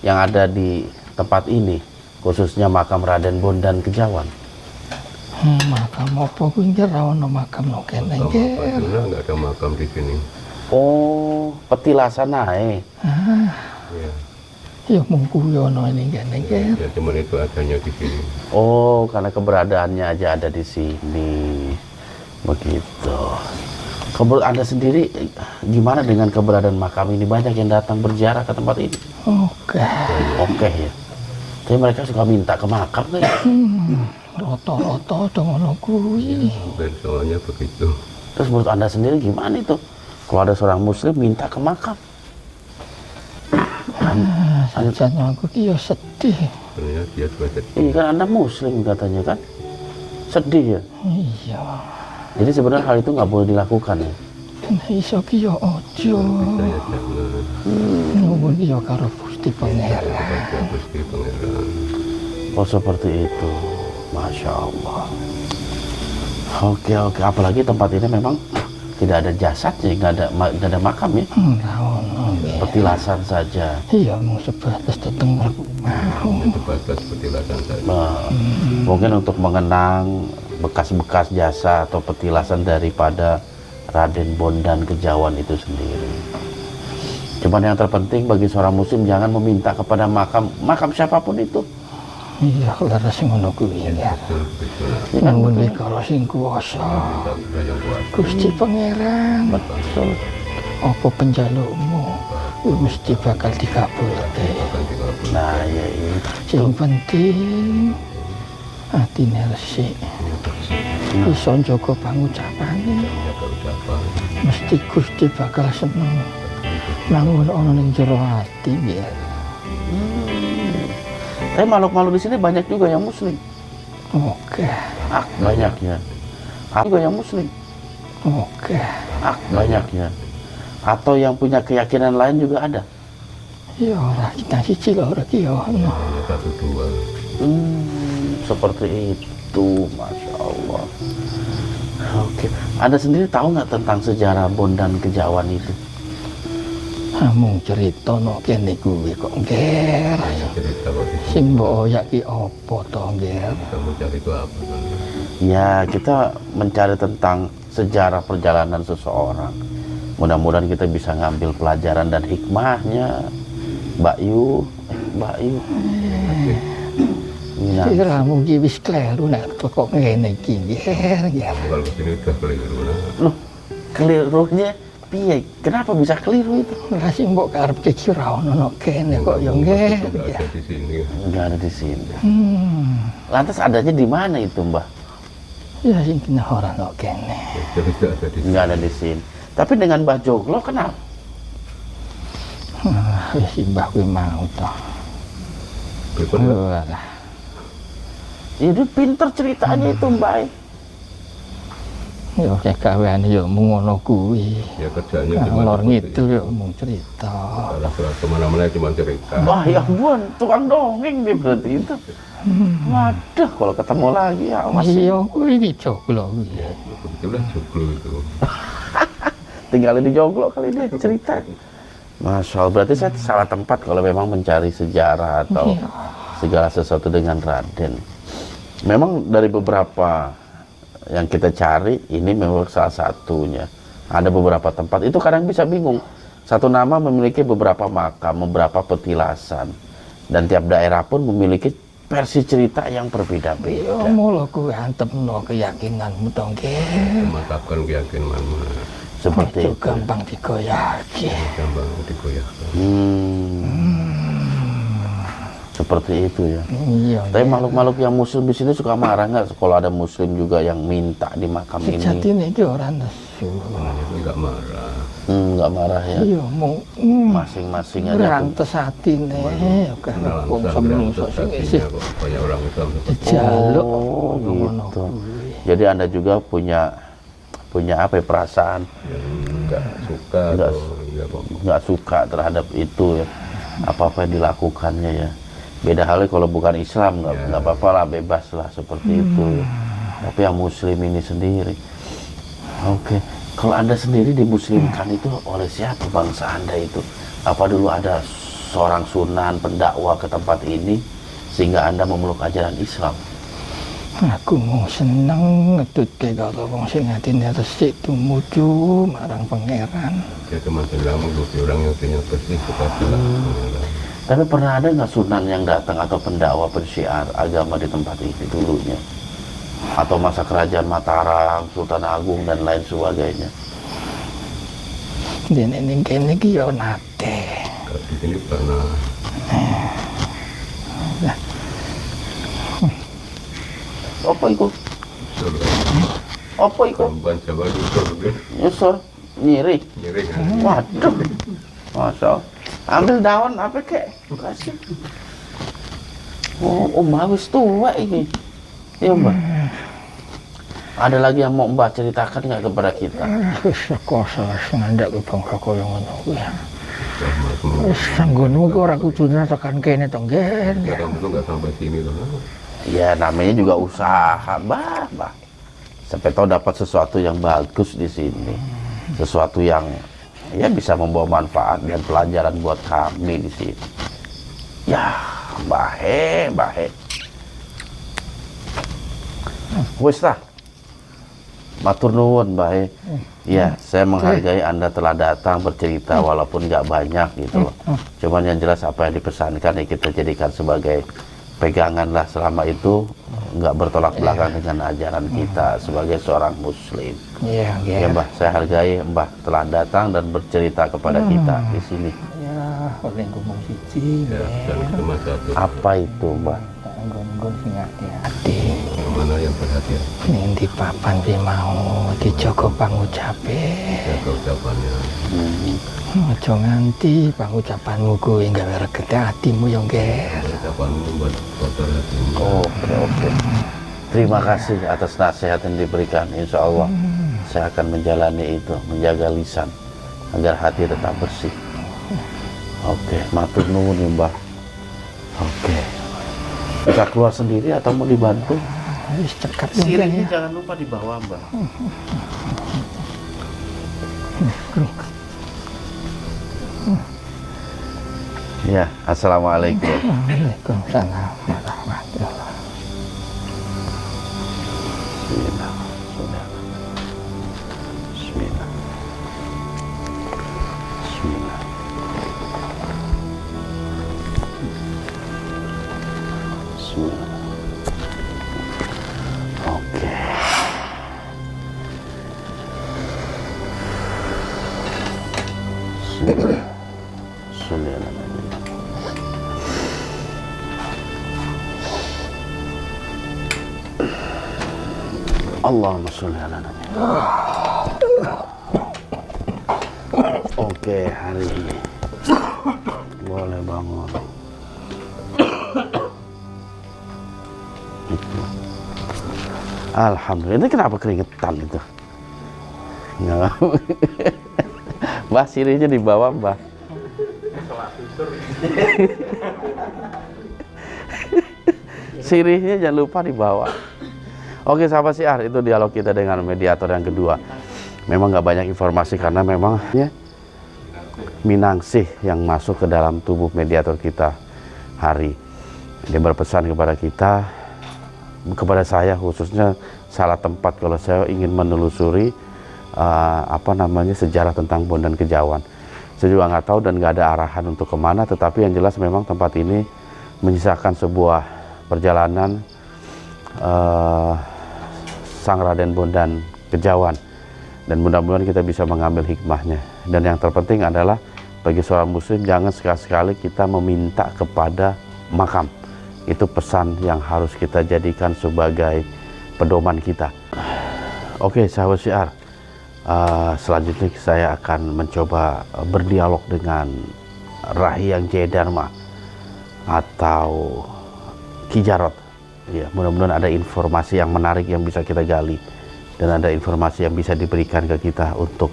yang ada di tempat ini, khususnya makam Raden Bondan Kejawan? Makam apa kuwi Ger, ono makam no kene, Makam apa Ger. juga nggak ada makam di sini. Oh, petilasan ae. Ya, Ya mungku ono ini kene, Ger. ya cuman itu adanya di sini. Oh, karena keberadaannya aja ada di sini. Begitu. Anda sendiri gimana dengan keberadaan makam ini? Banyak yang datang berziarah ke tempat ini. Oke. Oke ya. Tapi mereka suka minta ke makam kan? Roto-roto dong ono kuwi. Dan soalnya begitu. Terus menurut Anda sendiri gimana itu? Kalau ada seorang muslim minta ke makam? Sajane aku ki yo sedih. Sebenarnya dia juga sedih. Iya kan Anda muslim katanya kan? Sedih ya? Iya. Jadi sebenarnya hal itu nggak boleh dilakukan ya? Nek iso ki yo aja. Saya jangan Nuwun yo karo Gusti Pangeran. kepada Gusti Pangeran. Oh seperti itu. Masya Allah. Oke, apalagi tempat ini memang tidak ada jasadnya, nggak ada makam ya, Ora ono. petilasan saja. Iya mau sebatas tetengah mau. Sebatas petilasan saja. Nah, mungkin untuk mengenang bekas-bekas jasa atau petilasan daripada Raden Bondan Kejawan itu sendiri. Cuman yang terpenting bagi seorang muslim jangan meminta kepada makam siapapun itu. Iya laras ngono kuwi ya. Betul. Nuwun karo sing kuwasa. Minta kepada yang kuat. Gusti Pangeran, Betul. apa penjalukmu mesti bakal dikabulke. Akan dikabul. Nah, ya itu. Sing penting atine resik. Iso njaga pangucapane. Jaga ucapan. Mesti Gusti bakal seneng. Mangun ana ning jero ati ya. Tapi makhluk-makhluk di sini banyak juga yang muslim. Oke. Banyak ya. Juga yang muslim. Oke. Banyak ya. Atau yang punya keyakinan lain juga ada. Ya ora kita siji lho ora ki ya ono. Hanya satu dua. Seperti itu, Masya Allah. Oke, Anda sendiri tahu nggak tentang sejarah Bondan Kejawan itu? Mung cerita no kene kuwi kok ngger. Hanya cerita kok di sini. Sing mbok oyak ki apa to ngger? Kamu cari itu apa? Ya, kita mencari tentang sejarah perjalanan seseorang. Mudah-mudahan kita bisa ngambil pelajaran dan hikmahnya. Mbak Yu. Nah, Siramu ki wis kleru nek kok ngene iki ngger. Kalau sini udah keliru nah. loh, kelirunya piye? Kenapa bisa keliru itu? Lah sing mbok karepke ki ora ono no kene kok ya ngger. Nggak ada di sini. Nggak ada di sini. Hmm. Lantas adanya di mana itu, Mbah? Ya sing kena ora no kene. Jadi tidak ada di sini. Nggak ada di sini. Tapi dengan Mbah Joglo kenapa? Wis mbah kuwi mau to. Betul. Walah. Itu pinter ceritanya itu, Mbak. Ya kayak gaweane ya mung ngono kuwi. Ya kerjanya cuma Ngalor seperti ngidul itu. ya mung cerita. Kalau surat kemana-mana cuma cerita. Wah, ya ampun, tukang dongeng dia berarti itu. Waduh, kalau ketemu lagi ya awas. Iya kuwi iki joglo kuwi. Itulah joglo itu. Tinggalin di Joglo kali dia cerita. Masya Allah, berarti saya salah tempat kalau memang mencari sejarah atau segala sesuatu dengan Raden. Memang dari beberapa yang kita cari, ini memang salah satunya. Ada beberapa tempat, itu kadang bisa bingung. Satu nama memiliki beberapa makam, beberapa petilasan. Dan tiap daerah pun memiliki versi cerita yang Ya berbeda-beda. mula kuwi antemno keyakinanmu to nggih. Mengatakan keyakinanmu. Seperti Itu itu. gampang digoyahke. Gampang digoyahkan. Seperti itu ya. Iya. Tapi makhluk-makhluk yang muslim di sini suka marah nggak kalau ada muslim juga yang minta di makam ini? sejatine iki ora nesu. Itu enggak marah. Nggak marah ya. Iya mung Masing-masing aja. berantes atine ya kan wong semenungso sing isih Kok banyak orang Islam seperti dijaluk Oh, ngono gitu. kuwi. Jadi Anda juga punya apa ya, perasaan yang enggak suka Enggak. atau ya kok nggak suka terhadap itu ya, apa-apa yang dilakukannya ya. Beda halnya kalau bukan Islam nggak apa-apa lah, bebas lah seperti itu ya. Tapi yang muslim ini sendiri. Oke, kalau Anda sendiri dimuslimkan itu oleh siapa bangsa Anda itu? Apa dulu ada seorang sunan pendakwah ke tempat ini sehingga Anda memeluk ajaran Islam? Aku mau seneng ngedutke karo wong sing atine resik tumuju marang pangeran. dia semakin lama menjadi orang yang punya bersih kepada Allah. Tapi pernah ada nggak sunan yang datang atau pendakwa pensyiar agama di tempat ini dulunya? Atau masa kerajaan Mataram, Sultan Agung dan lain sebagainya? Dene ning kene iki ya nate. Kalau di sini pernah Apa itu? suruh Apa iku? Perempuan Jawa nyusur gitu. Nyusur, nyiri. Nyeri kan. Waduh. Masa. Ambil daun apa kek? Kasih. Oh, Mbak wis tua ini. Iya, Mbak. Ada lagi yang mau Mbak ceritakan nggak kepada kita? Wis koso ngandak ke bangsa kaya ngono kuwi. Sama semua. Wis anggonmu ki ora kudune tekan kene to, Nggen. Kadang itu nggak sampai sini loh. Ya namanya juga usaha, Mbak. Sampai tahu dapat sesuatu yang bagus di sini. Sesuatu yang ya bisa membawa manfaat dan pelajaran buat kami di sini. Ya, bahe. Wis tah. Matur nuwun, bahe. Ya, saya menghargai Anda telah datang bercerita walaupun nggak banyak gitu loh. Cuman yang jelas apa yang dipesankan ya kita jadikan sebagai pegangan lah selama itu nggak bertolak belakang dengan ajaran kita sebagai seorang muslim. Iya, Ya Nggen. Mbah, saya hargai Mbah telah datang dan bercerita kepada kita di sini. Ya, oleh ngomong siji, Ya, dan cuma satu. Apa itu, Mbah? nggon-nggon sing hati-hati. Yang mana yang berhati-hati? Ning di papan ki mau dijaga pangucape. Jaga ucapannya. Aja nganti pangucapanmu kuwi gawe regete atimu ya, Nggen. Ucapanmu membuat kotor hatimu. Oke. Terima kasih atas nasihat yang diberikan. Insya Allah saya akan menjalani itu, menjaga lisan agar hati tetap bersih. Oke, matur nuwun ya, Mbah. Oke. Bisa keluar sendiri atau mau dibantu? Wis cekat ya, Nggen ya. Jangan lupa dibawa, Mbah. Ya, assalamualaikum. Waalaikumsalam warahmatullahi. Bismillah. Bismillah. Bismillah. Bismillah. Oke. Bismillah. Bismillah. Allahumma sholli ala Nabi. Oke, hari ini boleh bangun. Alhamdulillah. Ini kenapa keringetan itu? Nggak. Mbah, sirinya di bawah, Mbah. Sirihnya jangan lupa dibawa. Oke sahabat Syiar, itu dialog kita dengan mediator yang kedua. Memang nggak banyak informasi karena memang ya, Minangsih yang masuk ke dalam tubuh mediator kita Hari. Dia berpesan kepada kita, kepada saya khususnya, salah tempat kalau saya ingin menelusuri sejarah tentang Bondan Kejawan. Saya juga nggak tahu dan nggak ada arahan untuk kemana, tetapi yang jelas memang tempat ini menyisakan sebuah perjalanan Sang Raden Bondan Kejawan, dan mudah-mudahan kita bisa mengambil hikmahnya. Dan yang terpenting adalah bagi seorang muslim jangan sekali-sekali kita meminta kepada makam. Itu pesan yang harus kita jadikan sebagai pedoman kita. Oke sahabat Syiar, selanjutnya saya akan mencoba berdialog dengan Rahyang Jaya Dharma atau Ki Jarot. Ya, mudah-mudahan ada informasi yang menarik yang bisa kita gali dan ada informasi yang bisa diberikan ke kita untuk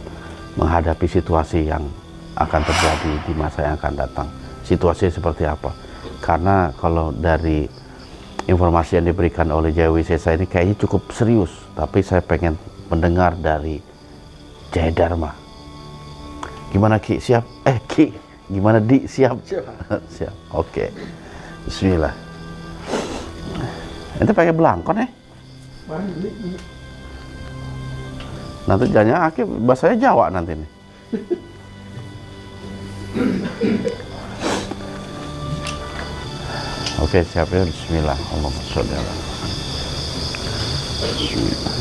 menghadapi situasi yang akan terjadi di masa yang akan datang. Situasinya seperti apa? Karena kalau dari informasi yang diberikan oleh Jaya Wisesa ini kayaknya cukup serius, tapi saya pengen mendengar dari Jaya Dharma. Gimana Ki? Siap? Ki, gimana Di? Siap? Siap. Oke. Bismillah. Itu pakai belangkon ya? Nanti jangan akhir bahasanya Jawa nanti nih. Oke, siap ya. Bismillah. Allahumma sholli ala Muhammad. Bismillah.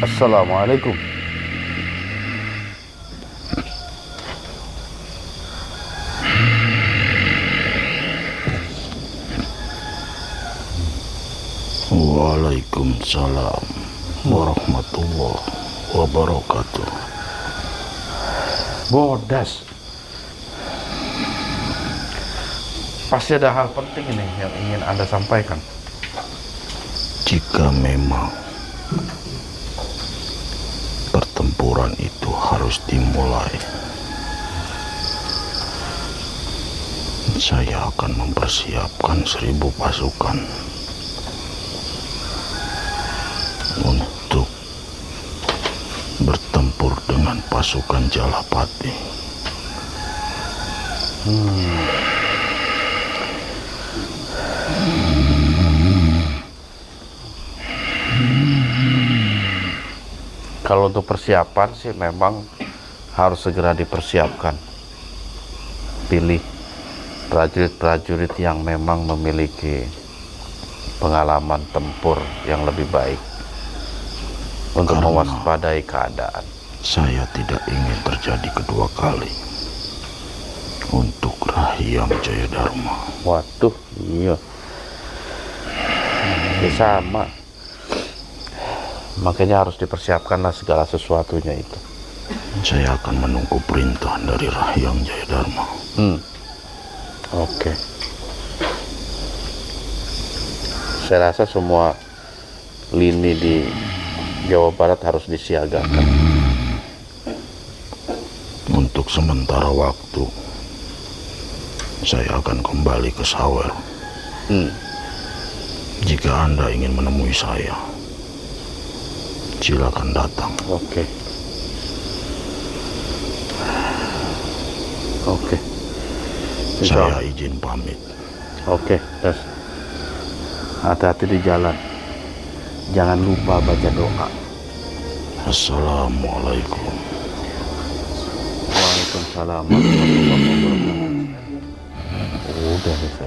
Assalamualaikum. Waalaikumsalam warahmatullahi wabarakatuh. Bodas. Pasti ada hal penting ini yang ingin Anda sampaikan. Jika memang pertempuran itu harus dimulai, saya akan mempersiapkan 1000 pasukan untuk bertempur dengan pasukan Jalapati. Kalau untuk persiapan sih memang harus segera dipersiapkan. Pilih prajurit-prajurit yang memang memiliki pengalaman tempur yang lebih baik untuk Karena mewaspadai keadaan. saya tidak ingin terjadi kedua kali untuk Rahyam Jayadharma. Waduh, iya. Ya sama. Makanya harus dipersiapkanlah segala sesuatunya itu. Saya akan menunggu perintah dari Rahyam Jayadharma. Oke. Saya rasa semua lini di Jawa Barat harus disiagakan. Untuk sementara waktu, saya akan kembali ke Sawer. Jika Anda ingin menemui saya, silakan datang. Oke. Oke. Saya izin pamit. Oke, terus hati-hati di jalan. Jangan lupa baca doa. Assalamualaikum. Waalaikumsalam warahmatullahi wabarakatuh. Udah bisa.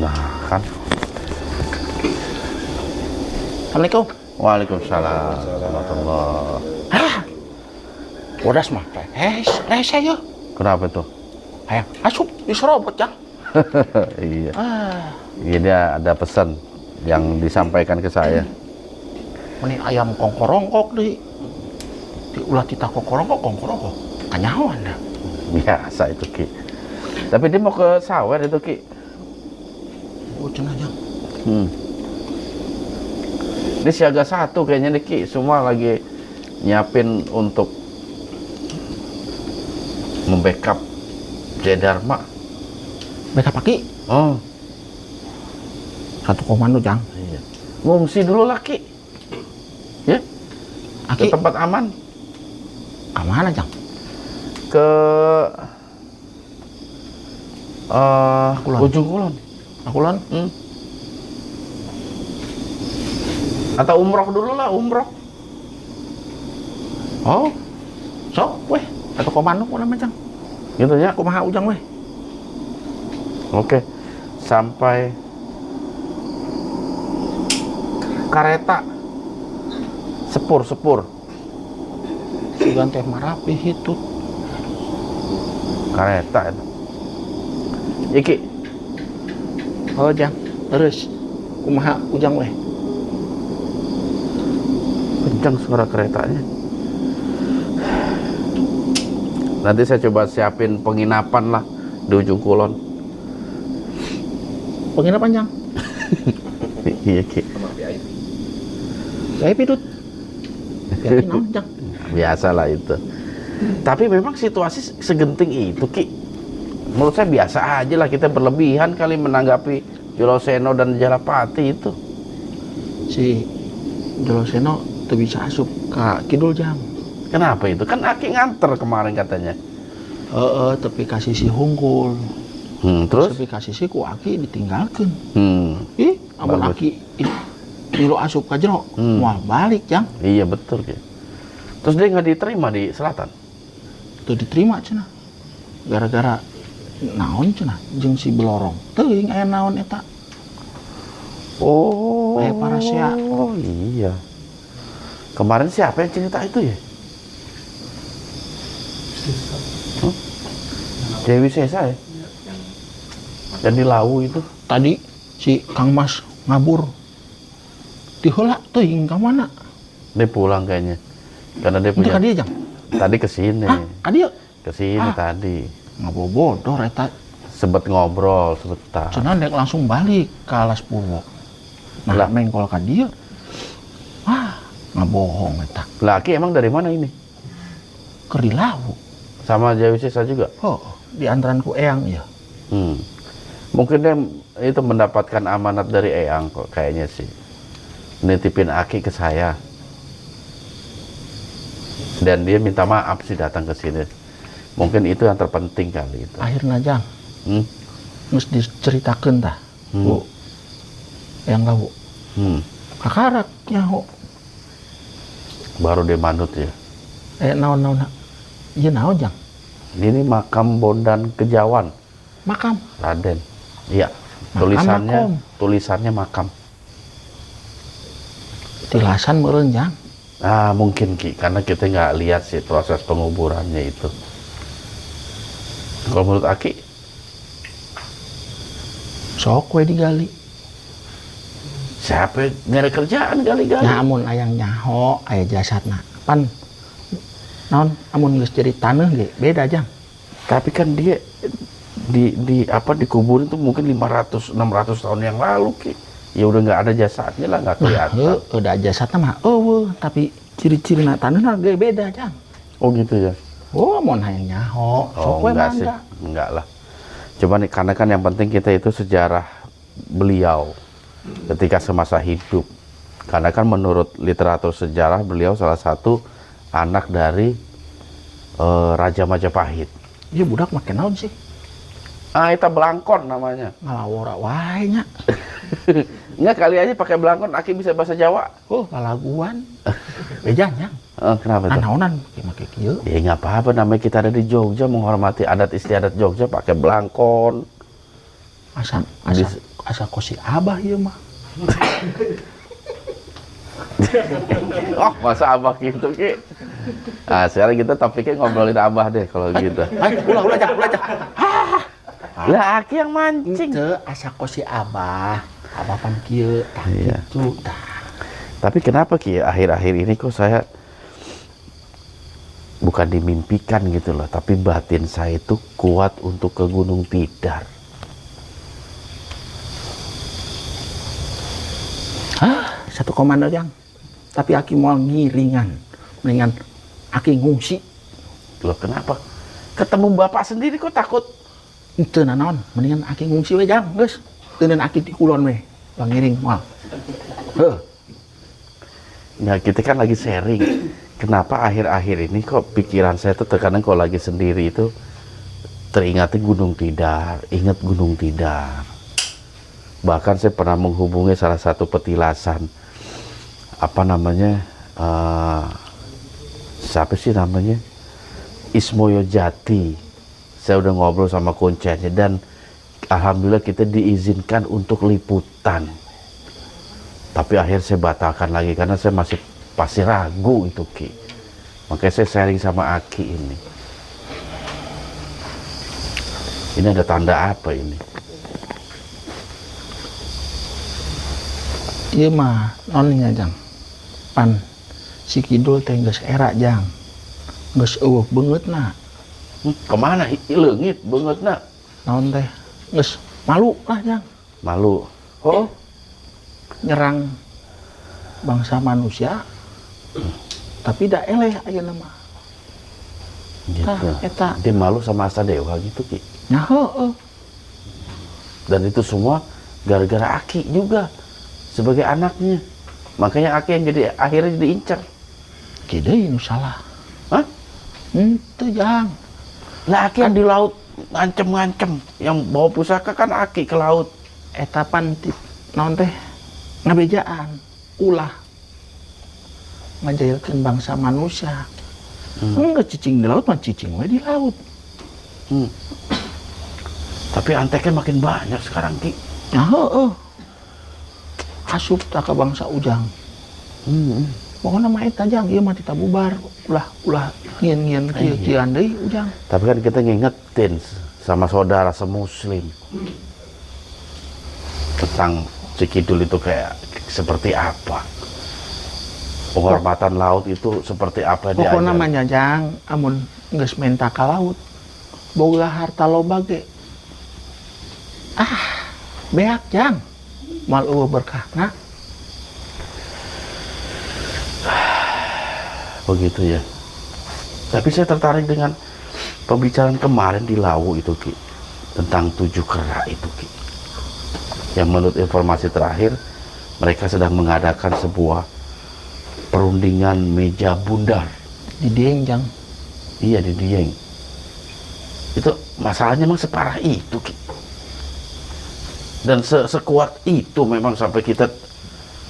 Nah kan. Assalamualaikum. Waalaikumsalam warahmatullahi. Bodas mah. Saya. Kenapa tuh? Hayang asup diserobot Jang. Iya. Ini ada pesan yang disampaikan ke saya. Meni ayam kongkorongkok di ulah titah kongkorongkok kanyawan dah. Biasa itu Ki. Tapi dia mau ke Sawer itu Ki. Oh cenah Jang. Ini siaga 1 kayaknya nih Ki. Semua lagi nyiapin untuk membackup Jayadharma. Backup Ki. Oh, Satu komando Jang. iya. Ngungsi dulu lah Ki. Ya, ke Aki tempat aman. kemana Jang? Ke Kulon. Ujung Kulon. Kulon. Atau umroh dulu lah, umroh. Oh. Sok weh. Satu komando ku namanya Jang. Gitu ya. Kumaha ujang weh. Oke. Sampai Kareta. Sepur. Sugan teh marapi hitut. Kareta itu. Iki, Oh Jang. Terus kumaha ujang weh. Kencang suara keretanya. Nanti saya coba siapin penginapan lah di ujung kulon. Penginapan jang? Iya Ki. VIP Dut. VIP naon jang? Biasalah itu. Tapi memang situasi segenting itu Ki. Menurut saya biasa aja lah, kita berlebihan kali menanggapi Joloseno dan Jalapati itu. Si Joloseno tuh bisa asup ke kidul jang. Kenapa itu? Kan Aki nganter kemarin katanya. Tapi kasih si Hunggul. Terus? Tapi kasih si ku Aki ditinggalkan. Bagus. Amun Aki nyuruh asup ka jero, moal balik jang. Iya betul Ki. Terus dia nggak diterima di selatan? Tuh diterima cenah. Gara-gara naon cenah jeung si Belorong. Teuing aya naon eta. Oh. Aya Parasya. Oh iya. Kemarin siapa yang cerita itu ya? Dewi Sesa ya? Dan di Lawu itu. Tadi si Kang Mas ngabur. Diheula teuing ka mana? Dia pulang kayaknya. Karena dia Itu punya. ka dieu jang. Tadi kesini. Hah? Ka dieu? Kesini tadi. Ngabobodor eta. Sebet ngobrol sebentar. Cenah dek langsung balik ke Alas Purwo. Nah, Lah. mengkol ka dieu. Ngabohong eta. Laki emang dari mana ini? Keur di Lawu. Sama Dewi Sesa juga? Oh, di antaran ku Eyang ya. Mungkin dia itu mendapatkan amanat dari Eyang kok kayaknya sih. Nitipin Aki ke saya. Dan dia minta maaf sih datang ke sini. Mungkin itu yang terpenting kali itu. Akhirna jang. Geus diceritakeun tah. Bu. Eyang Lawu. Kakarak nyaho. Baru dia manut ya. Naon-naon. Ieu naon jang? Ini makam Bondan Kejawan, Makam. Raden. Iya. Makam. Tulisannya makam. Tilasan meureun jang. Mungkin Ki, karena kita nggak lihat sih proses penguburannya itu. Kalau menurut Aki, Sok we digali. siapa nyari kerjaan gali-gali? Nah, amun ayang nyaho aya jasadna. Pan naon amun geus jadi taneuh ge beda jang. Tapi kan dia dikuburin tuh mungkin 500-600 tahun yang lalu Ki. Ya udah nggak ada jasadnya lah, nggak kelihatan. Udah jasadna mah tapi ciri-cirina taneuhna ge beda jang. Oh gitu ya. Oh, mun hayang nyaho, sok we enggak sih. mangga. Enggak lah. Cuma nih, karena kan yang penting kita itu sejarah beliau ketika semasa hidup. Karena kan menurut literatur sejarah beliau salah satu anak dari Raja Majapahit. Ieu budak make naon sih? Itu belangkon namanya. Ngalawora wae nya. Enggak, kali aja pakai belangkon Aki bisa bahasa Jawa. Oh, lalaguan. Bejanya. Kenapa itu? Naonan make kieu? Ya nggak apa-apa, namanya kita ada di Jogja, menghormati adat istiadat Jogja pakai belangkon. Asa kosi abah ieu mah. Oh, masa abah gitu Ki? Sekarang kita topiknya ngobrolin abah deh kalau gitu. Ulah jak. Lah Aki yang mancing. Teu asa kosi abah. Abah pan kieu tah Iya. kitu. Tapi kenapa Ki akhir-akhir ini kok saya bukan dimimpikan gitu loh, tapi batin saya itu kuat untuk ke Gunung Tidar. Satu komando jang. Tapi Aki moal ngiringan. Mendingan Aki ngungsi. Loh kenapa? Ketemu bapak sendiri kok takut? Teu naon, mendingan Aki ngungsi we jang, geus. Teuneun Aki di kulon we. Bang ngiring moal. Heuh. Ya kita kan lagi sharing. Kenapa akhir-akhir ini kok pikiran saya tuh terkadang kalau lagi sendiri itu teringatnya Gunung Tidar, ingat Gunung Tidar. Bahkan saya pernah menghubungi salah satu petilasan, apa namanya, siapa sih namanya, Ismoyo Jati. Saya udah ngobrol sama kuncinya dan alhamdulillah kita diizinkan untuk liputan. Tapi akhirnya saya batalkan lagi karena saya pasti ragu itu Ki. Makanya saya sharing sama Aki ini. Ini ada tanda apa ini? Iya mah nonnya jang pan si kidul teh geus era jang geus eueuh beungeutna Kemana leungit beungeutna? naon teh geus malu lah jang Malu. Oh, nyerang bangsa manusia tapi da eleh ayeuna mah gitu. eta Dia malu sama Astadewa gitu Ki. nya heueuh Dan itu semua gara-gara Aki juga sebagai anaknya. Makanya Aki yang jadi akhirnya diincar. kieu deui nu salah Hah? henteu jang Lah Aki yang di laut ngancem-ngancem, yang bawa pusaka kan Aki ke laut. eta pan naon teh ngabejaan ulah ngajailkeun bangsa manusia enggak cicing di laut mah cicing we di laut Tapi anteknya makin banyak sekarang Ki. ya heueuh asup tak ka bangsa ujang pokoknya mah eta jang ieu mah tita bubar ulah ngieun-ngieun kieu-kieuan deui ujang Tapi kan kita ngingetin sama saudara semuslim tentang Cikidul itu kayak seperti apa, penghormatan laut itu seperti apa dia. pokoknya mah jang amun geus menta ka laut boga harta loba ge beak jang moal eueuh berkahna Begitu ya. Tapi saya tertarik dengan pembicaraan kemarin di Lawu itu Ki, tentang 7 kera itu Ki. Yang menurut informasi terakhir mereka sedang mengadakan sebuah perundingan meja bundar. di dieng jang Iya di Dieng. Itu masalahnya memang separah itu Ki. Dan sekuat itu memang sampai kita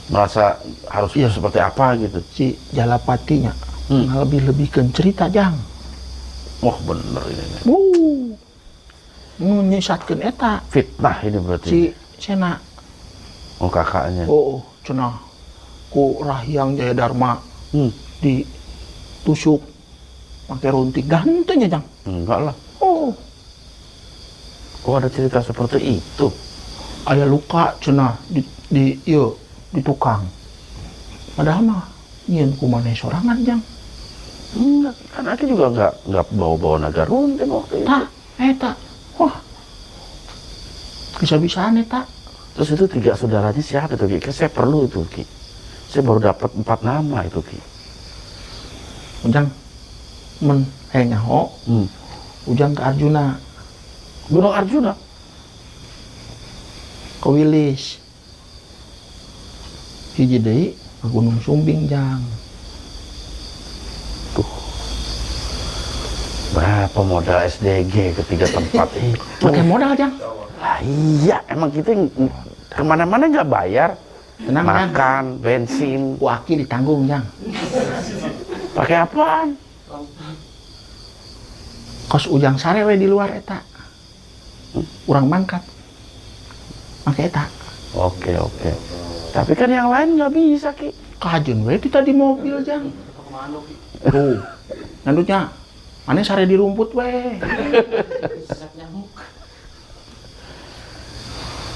merasa harus seperti apa gitu. si Jalapatinya lebih-lebihkeun cerita jang Wah bener ini. nu nyesatkeun eta Fitnah ini berarti. si Sena Oh kakaknya. cenah ku Rahyang Jaya Dharma Hmm. ditusuk pakai runting ganteng ya jang Enggak lah. Oh ada cerita seperti itu. aya luka cenah di tukang padahal mah nyieun ku maneh sorangan jang Enggak, kan aku juga enggak bawa-bawa naga runting waktu itu. eta wah bisa-bisaan eta Terus itu 3 saudaranya siapa tuh Ki? Kan saya perlu itu Ki. Saya baru dapat 4 nama itu Ki. ujang men nyaho ujang ke Arjuna Gunung Arjuna. ke Wilis hiji deui ke Gunung Sumbing jang Berapa modal SDG ke 3 tempat itu? pakai modal jang Lah iya, emang kita kemana-mana nggak bayar. tenang jang Makan, bensin. ku aki ditanggung jang Pakai apaan? kos ujang sare we di luar eta urang mangkat make eta Oke. Tapi kan yang lain nggak bisa Ki. kajeun we kita di mobil jang tuh ngandutnya mana sare di rumput we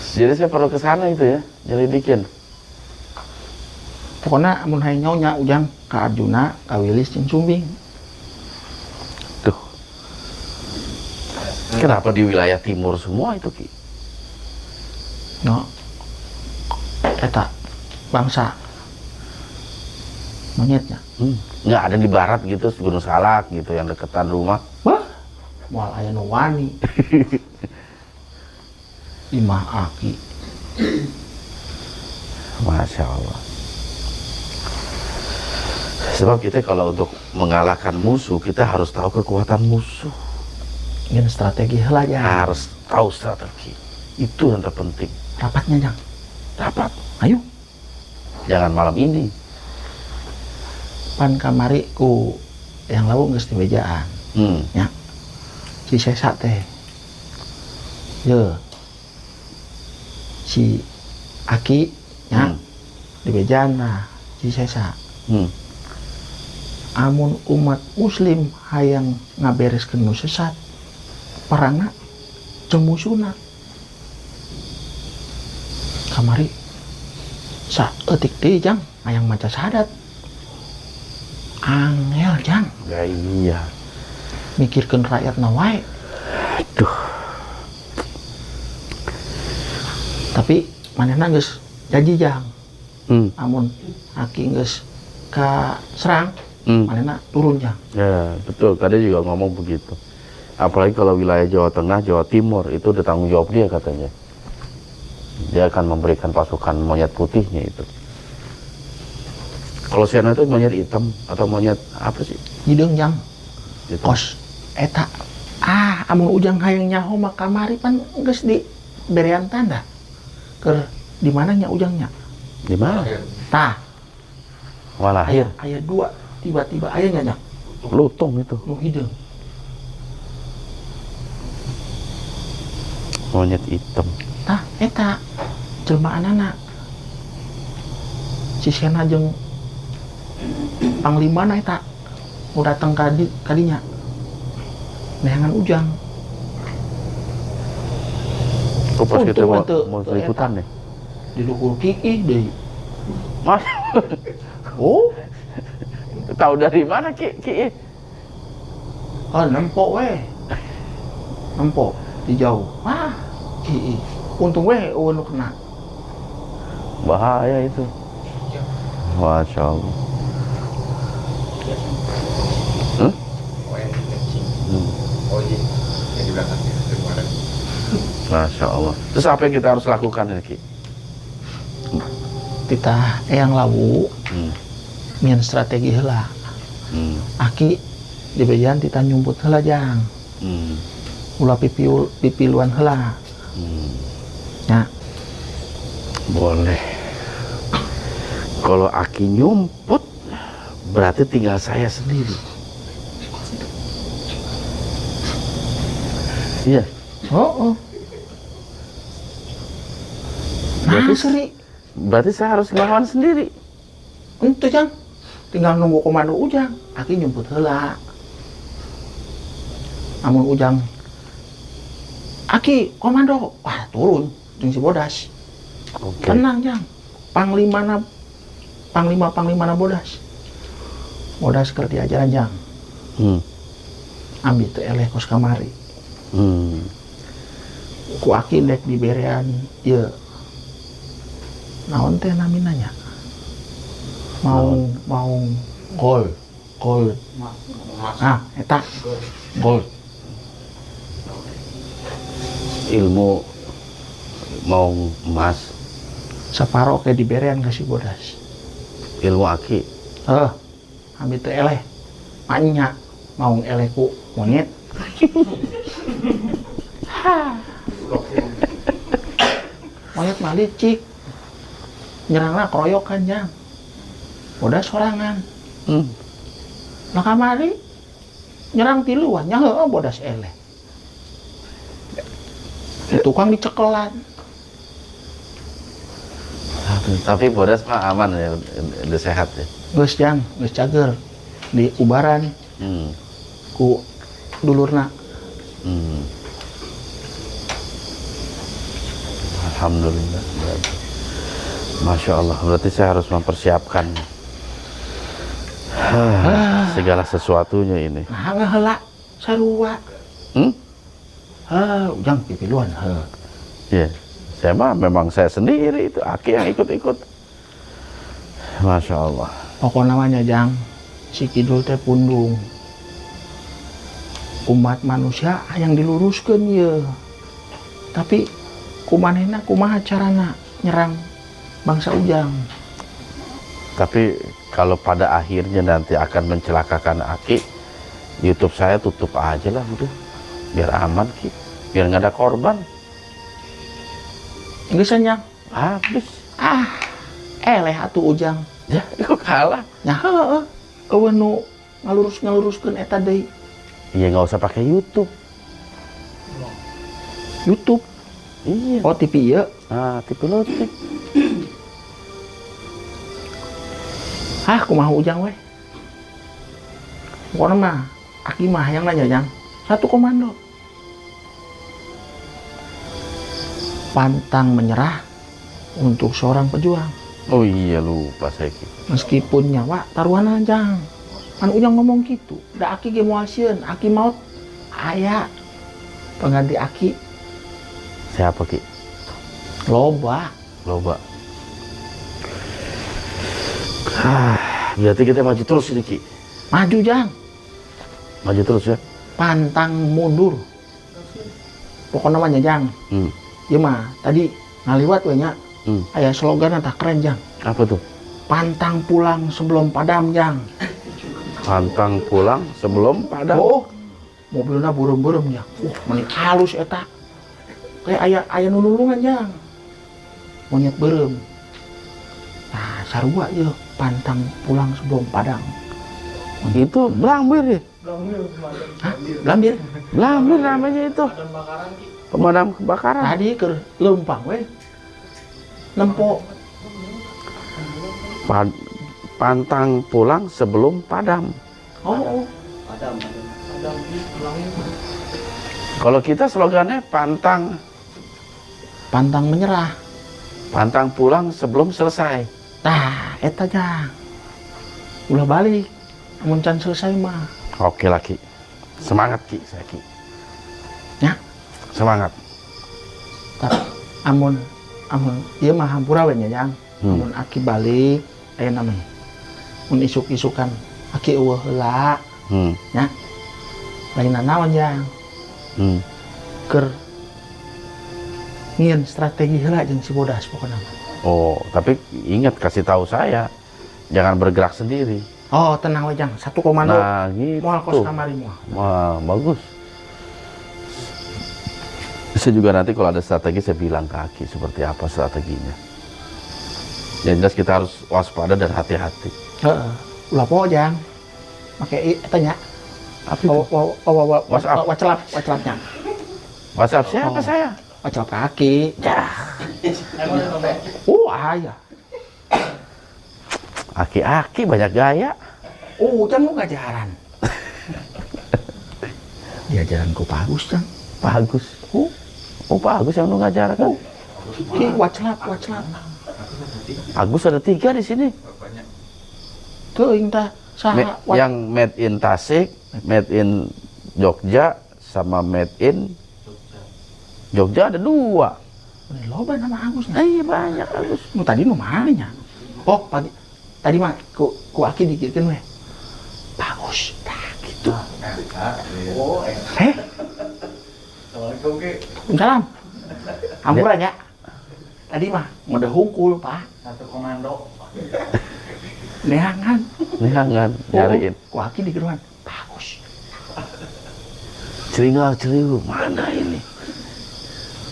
Jadi saya perlu ke sana itu ya, nyelidikin. pokoknya amun hayang nyonya ujang ka Arjuna ka Wilis jeung Sumbing Tuh. Kenapa di wilayah timur semua itu Ki? no eta bangsa monyetnya Nggak ada di barat gitu, Gunung Salak gitu yang deketan rumah. wah moal aya nu wani imah aki Masya Allah. Sebab kita kalau untuk mengalahkan musuh, kita harus tahu kekuatan musuh. ingin strategi heula jang Harus tahu strategi. Itu yang terpenting. rapatnya jang Dapat. ayo Jangan malam ini. pan kamari ku yang lawu geus dibejaan ya si Sesa teh ye si Aki ya dibejaan nah si Sesa amun umat muslim hayang ngabereskeun nu sesat perangna jeung musuhna kamari Saeutik deui Jang, hayang maca syahadat. Angel Jang, Ya iya. mikirkeun rakyatna wae. Aduh. Tapi manehna geus janji Jang. Hmm. Amun Aki geus ka serang, manehna turun Jang. Ya, betul. Tadi juga ngomong begitu. Apalagi kalau wilayah Jawa Tengah, Jawa Timur, itu udah tanggung jawab dia katanya. Dia akan memberikan pasukan monyet putihnya itu. Kalau Siana itu monyet hitam atau monyet apa sih? Hideung Jang. Gitu. Kos eta. Amun Ujang hayang nyaho mah kamari pan geus di berean tanda. Keur di mana nya Ujangnya? Di mana? Tah, Walahir. aya dua tiba-tiba aya nya Jang. Lutung itu. Nu hideung. Monyet hitam. Tah, eta jelmaanana. Si Sena jeung Panglimana eta nu datang kadinya. Neangan Ujang. Oh, pas kita Untung mau teu ikutan ya? Di luhur Kiih deui. Mas, Oh, tahu dari mana Ki? nempok we. Nempok di jauh. Kiih. Untung we eueun nu kena. Bahaya itu. Masya Allah. Masya Allah. Terus apa yang kita harus lakukan ya Ki? Titah eyang lawu mieun strategi heula. Aki dibejan titah nyumput heula Jang. Ulah pipiluan heula. Ya. Boleh. Kalau Aki nyumput, berarti tinggal saya sendiri. Iya. Oh. Nah, seri. Berarti saya harus ngelawan sendiri. Itu Jang. Tinggal nunggu komando Ujang. Aki nyumput heula. Amun Ujang Aki komando, wah turun jeung si Bodas. Oke. Tenang Jang. Panglima Bodas. Bodas keur diajaran Jang. Ambil teh eleh kos kamari. Ku Aki dek di berean ieu. Naon teh naminanya? Mau gold. Eta gold. Ilmu mau emas, Saparo ke di berean ka si Bodas. ilmu Aki. Ambil teh eleh. Manya mau eleh ku monyet. Monyet mah licik. Nyerangna keroyokan Jang. Bodas sorangan. Nah kamari nyerang tiluan, nya heueuh Bodas eleh. Tukang dicekelan. Tapi Bodas mah aman ya, udah sehat ya. Geus Jang, geus cager di ubaran ku dulurna. Alhamdulillah. Masya Allah, berarti saya harus mempersiapkan segala sesuatunya ini. Nah, heula sarua. Ujang pipiluan. Iya, saya mah memang saya sendiri itu, Aki yang ikut-ikut. Masya Allah. Pokok namanya Jang, si Kidul teh pundung. Umat manusia yang diluruskeun ye. Tapi kumanehna kumaha carana nyerang bangsa Ujang. Tapi kalau pada akhirnya nanti akan mencelakakan Aki, YouTube saya tutup aja lah udah. Biar aman Ki, biar nggak ada korban. Geus Jang. Habis. Eleh atuh Ujang. Ya, kok kalah? Nya heueuh. Eueun nu ngaluruskeun eta deui. Iya, nggak usah pakai YouTube. YouTube. Iya. Oh, TV ieu. TV lotik. Kumaha Ujang we. Pokona mah Aki mah yang nanya Jang. Satu komando. Pantang menyerah untuk seorang pejuang. Oh iya, lupa saya Ki. Meskipun nyawa taruhan Jang. Kan Ujang ngomong gitu. Da aki ge moal sieun, aki maut aya pengganti aki. Siapa Ki? Loba. Loba. Berarti kita maju terus ini Ki. Maju Jang. Maju terus ya. Pantang mundur. Pokoknya namanya Jang. Ya mah tadi ngaliwat we nya. Aya slogan tak keren Jang. Apa tuh? Pantang pulang sebelum padam Jang. Pantang pulang sebelum padam. Oh, mobilnya burem-burem Jang. Meni halus eta. Kayak aya nulungan Jang. Monyet berem. Nah, sarua ye pantang pulang sebelum padam. Itu Blambir ya? Hah? Blambir? Blambir namanya itu. Pemadam kebakaran. Tadi ke lempang we. Nempo. Pantang pulang sebelum padam. Oh. Kalau kita slogannya pantang Menyerah. pantang pulang sebelum selesai. Tah, eta Jang. Ulah balik. Mun can selesai mah. Oke lah Ki. Semangat Ki, saya Ki. Ya. Semangat. Tapi amun ieu mah hampura we nya Jang. Amun aki balik aya namanya. Mun isuk-isukan aki eueuh heula nya. Lainna naon Jang? Keur ngieun strategi heula jeung si bodas pokona mah. Oh, tapi ingat kasih tahu saya. Jangan bergerak sendiri. Oh, tenang we Jang. Satu komando. Nah, gitu. Moal kos kamari moal. Wah, bagus. Saya juga nanti kalau ada strategi saya bilang ke Aki seperti apa strateginya. Yang jelas kita harus waspada dan hati-hati. Heeh. Ulah poho Jang. Make eta nya. Apa itu? WhatsApp. WhatsApp-nya. WhatsApp siapa saya? WhatsApp kaki. Ya. Aya. Aki-aki banyak gaya. Jang lu ngajaran. Diajaran ku bagus Jang. Bagus. Oh, Pak Agus yang lu ngajarkan. WhatsApp. Agus ada 3 di sini. Teuing tah saha Yang made in Tasik, made in Jogja, sama made in Jogja ada 2. loba nama Agus. Iya banyak Agus. Nu tadi nu mana nya? Oh, pagi. Tadi mah ku aki dikirkeun we. Bagus. Tah gitu. Salam. Hampura nya. Tadi mah ngode hungkul, Pak. Satu komando. Nehangan. Nyariin. Ku aki dikeruan. Bagus. Ceringal mana ini?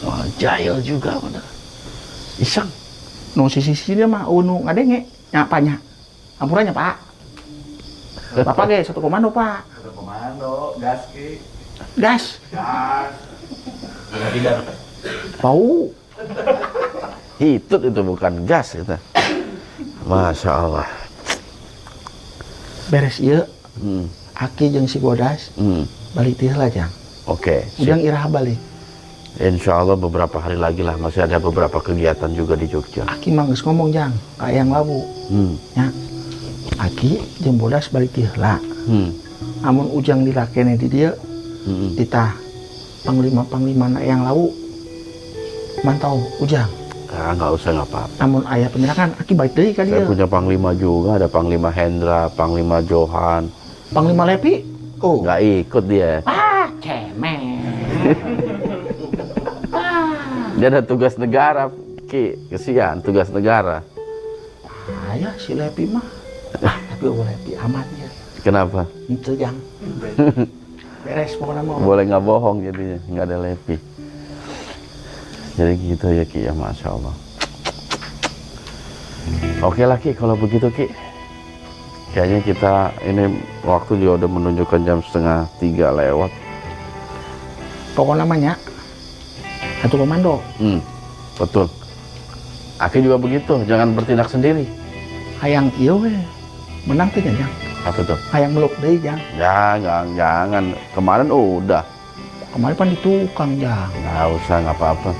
Wah, jahil juga bener. Iseng. Nu sisi dia mah nu ngadenge nyapanya. Hampuranya, Pak. Bapak ge satu komando, Pak. Satu komando, gas ki. Gas. Tidak. Bau. Hitut itu bukan gas itu. Masya Allah. Beres ieu. Aki jeung si Bodas. Balik teh lah Jang. Oke. Ujang iraha balik. Insya Allah beberapa hari lagi lah. Masih ada beberapa kegiatan juga di Jogja. Aki mah geus ngomong Jang, ka Eyang Lawu. Ya. Aki jeung Bodas balik teh lah. Amun Ujang dilakene di dieu. Ditah panglima-panglimana Eyang Lawu. Mantau Ujang. Nggak usah, nggak apa-apa. Namun ayah penyerangan, Aki balik deui ka Saya dieu. punya panglima juga, ada Panglima Hendra, Panglima Johan. Panglima Lepi. Oh. Nggak ikut dia. Cemen. Dia ada tugas negara, Ki. Kesian, tugas negara. Ayah si Lepi mah. Tapi Lepi amat ya. Kenapa? Itu Jang. Beres pokoknya mau. Boleh nggak bohong jadinya, nggak ada Lepi. Jadi gitu ya Ki, ya Masya Allah. Oke lah Ki, kalau begitu Ki. Kayaknya kita ini waktu juga udah menunjukkan jam 2:30 lewat. Pokoknya namanya satu komando. Betul. Aki juga begitu, jangan bertindak sendiri. Hayang iya we. Menang tuh Jang. Apa tuh? Hayang meluk deui Jang. Jangan. Kemarin udah. Kemarin pan di tukang Jang. Nggak usah, nggak apa-apa.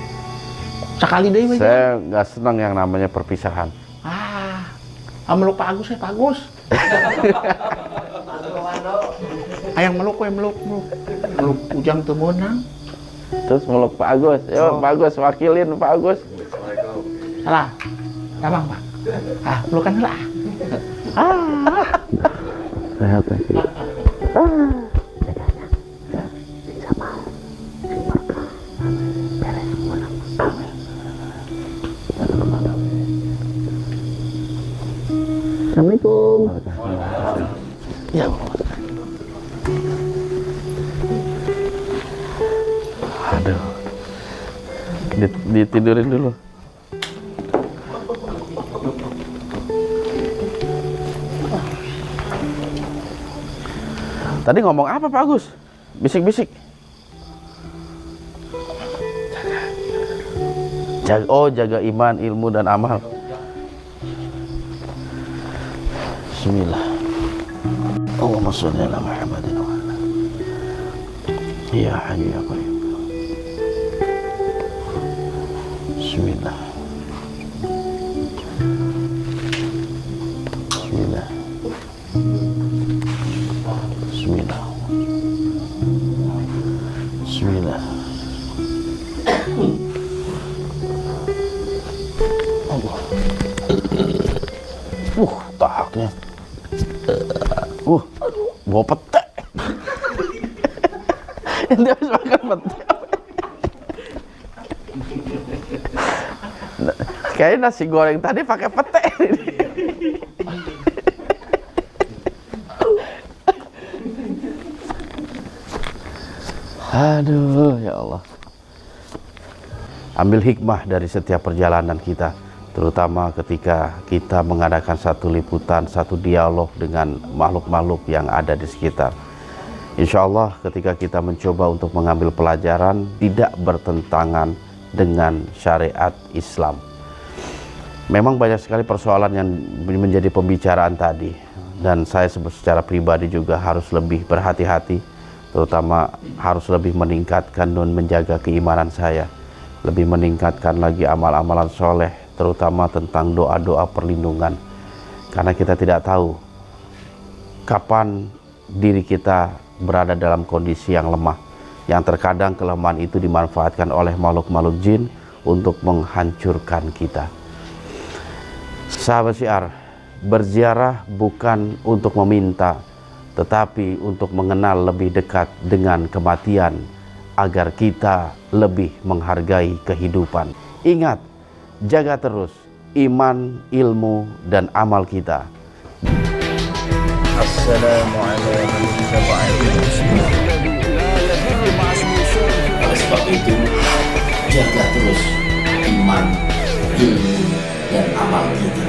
Sekali deui we. Saya nggak senang yang namanya perpisahan. Meluk Pak Agus ya, Pak Agus. Ayang meluk, meluk Ujang Temunang. Terus meluk Pak Agus. Yo, Pak Agus, wakilin Pak Agus. Salah. Gampang, Pak. Pelukan lah. Sehat lagi. Assalamualaikum. Ya. Aduh. Ditidurin dulu. Tadi ngomong apa Pak Agus? Bisik-bisik. Jaga iman, ilmu dan amal. Bismillah. Allahumma sholli ala Muhammadin wa ala. Ya Hayyu ya Qayyum. Bismillah. Bismillah. Bismillah. Bismillah. Allah. Tahaknya. Bawa pete. Ente habis makan pete. Kayaknya nasi goreng tadi pakai pete. Aduh, ya Allah. Ambil hikmah dari setiap perjalanan kita, terutama ketika kita mengadakan satu liputan, satu dialog dengan makhluk-makhluk yang ada di sekitar. Insya Allah ketika kita mencoba untuk mengambil pelajaran, tidak bertentangan dengan syariat Islam. Memang banyak sekali persoalan yang menjadi pembicaraan tadi, dan saya secara pribadi juga harus lebih berhati-hati, terutama harus lebih meningkatkan dan menjaga keimanan saya, lebih meningkatkan lagi amal-amalan soleh, terutama tentang doa-doa perlindungan, karena kita tidak tahu kapan diri kita berada dalam kondisi yang lemah, yang terkadang kelemahan itu dimanfaatkan oleh makhluk-makhluk jin untuk menghancurkan kita. Sahabat Syiar, berziarah bukan untuk meminta, tetapi untuk mengenal lebih dekat dengan kematian, agar kita lebih menghargai kehidupan. Ingat, jaga terus iman, ilmu, dan amal kita. Oleh sebab itu, jaga terus iman, ilmu, dan amal kita.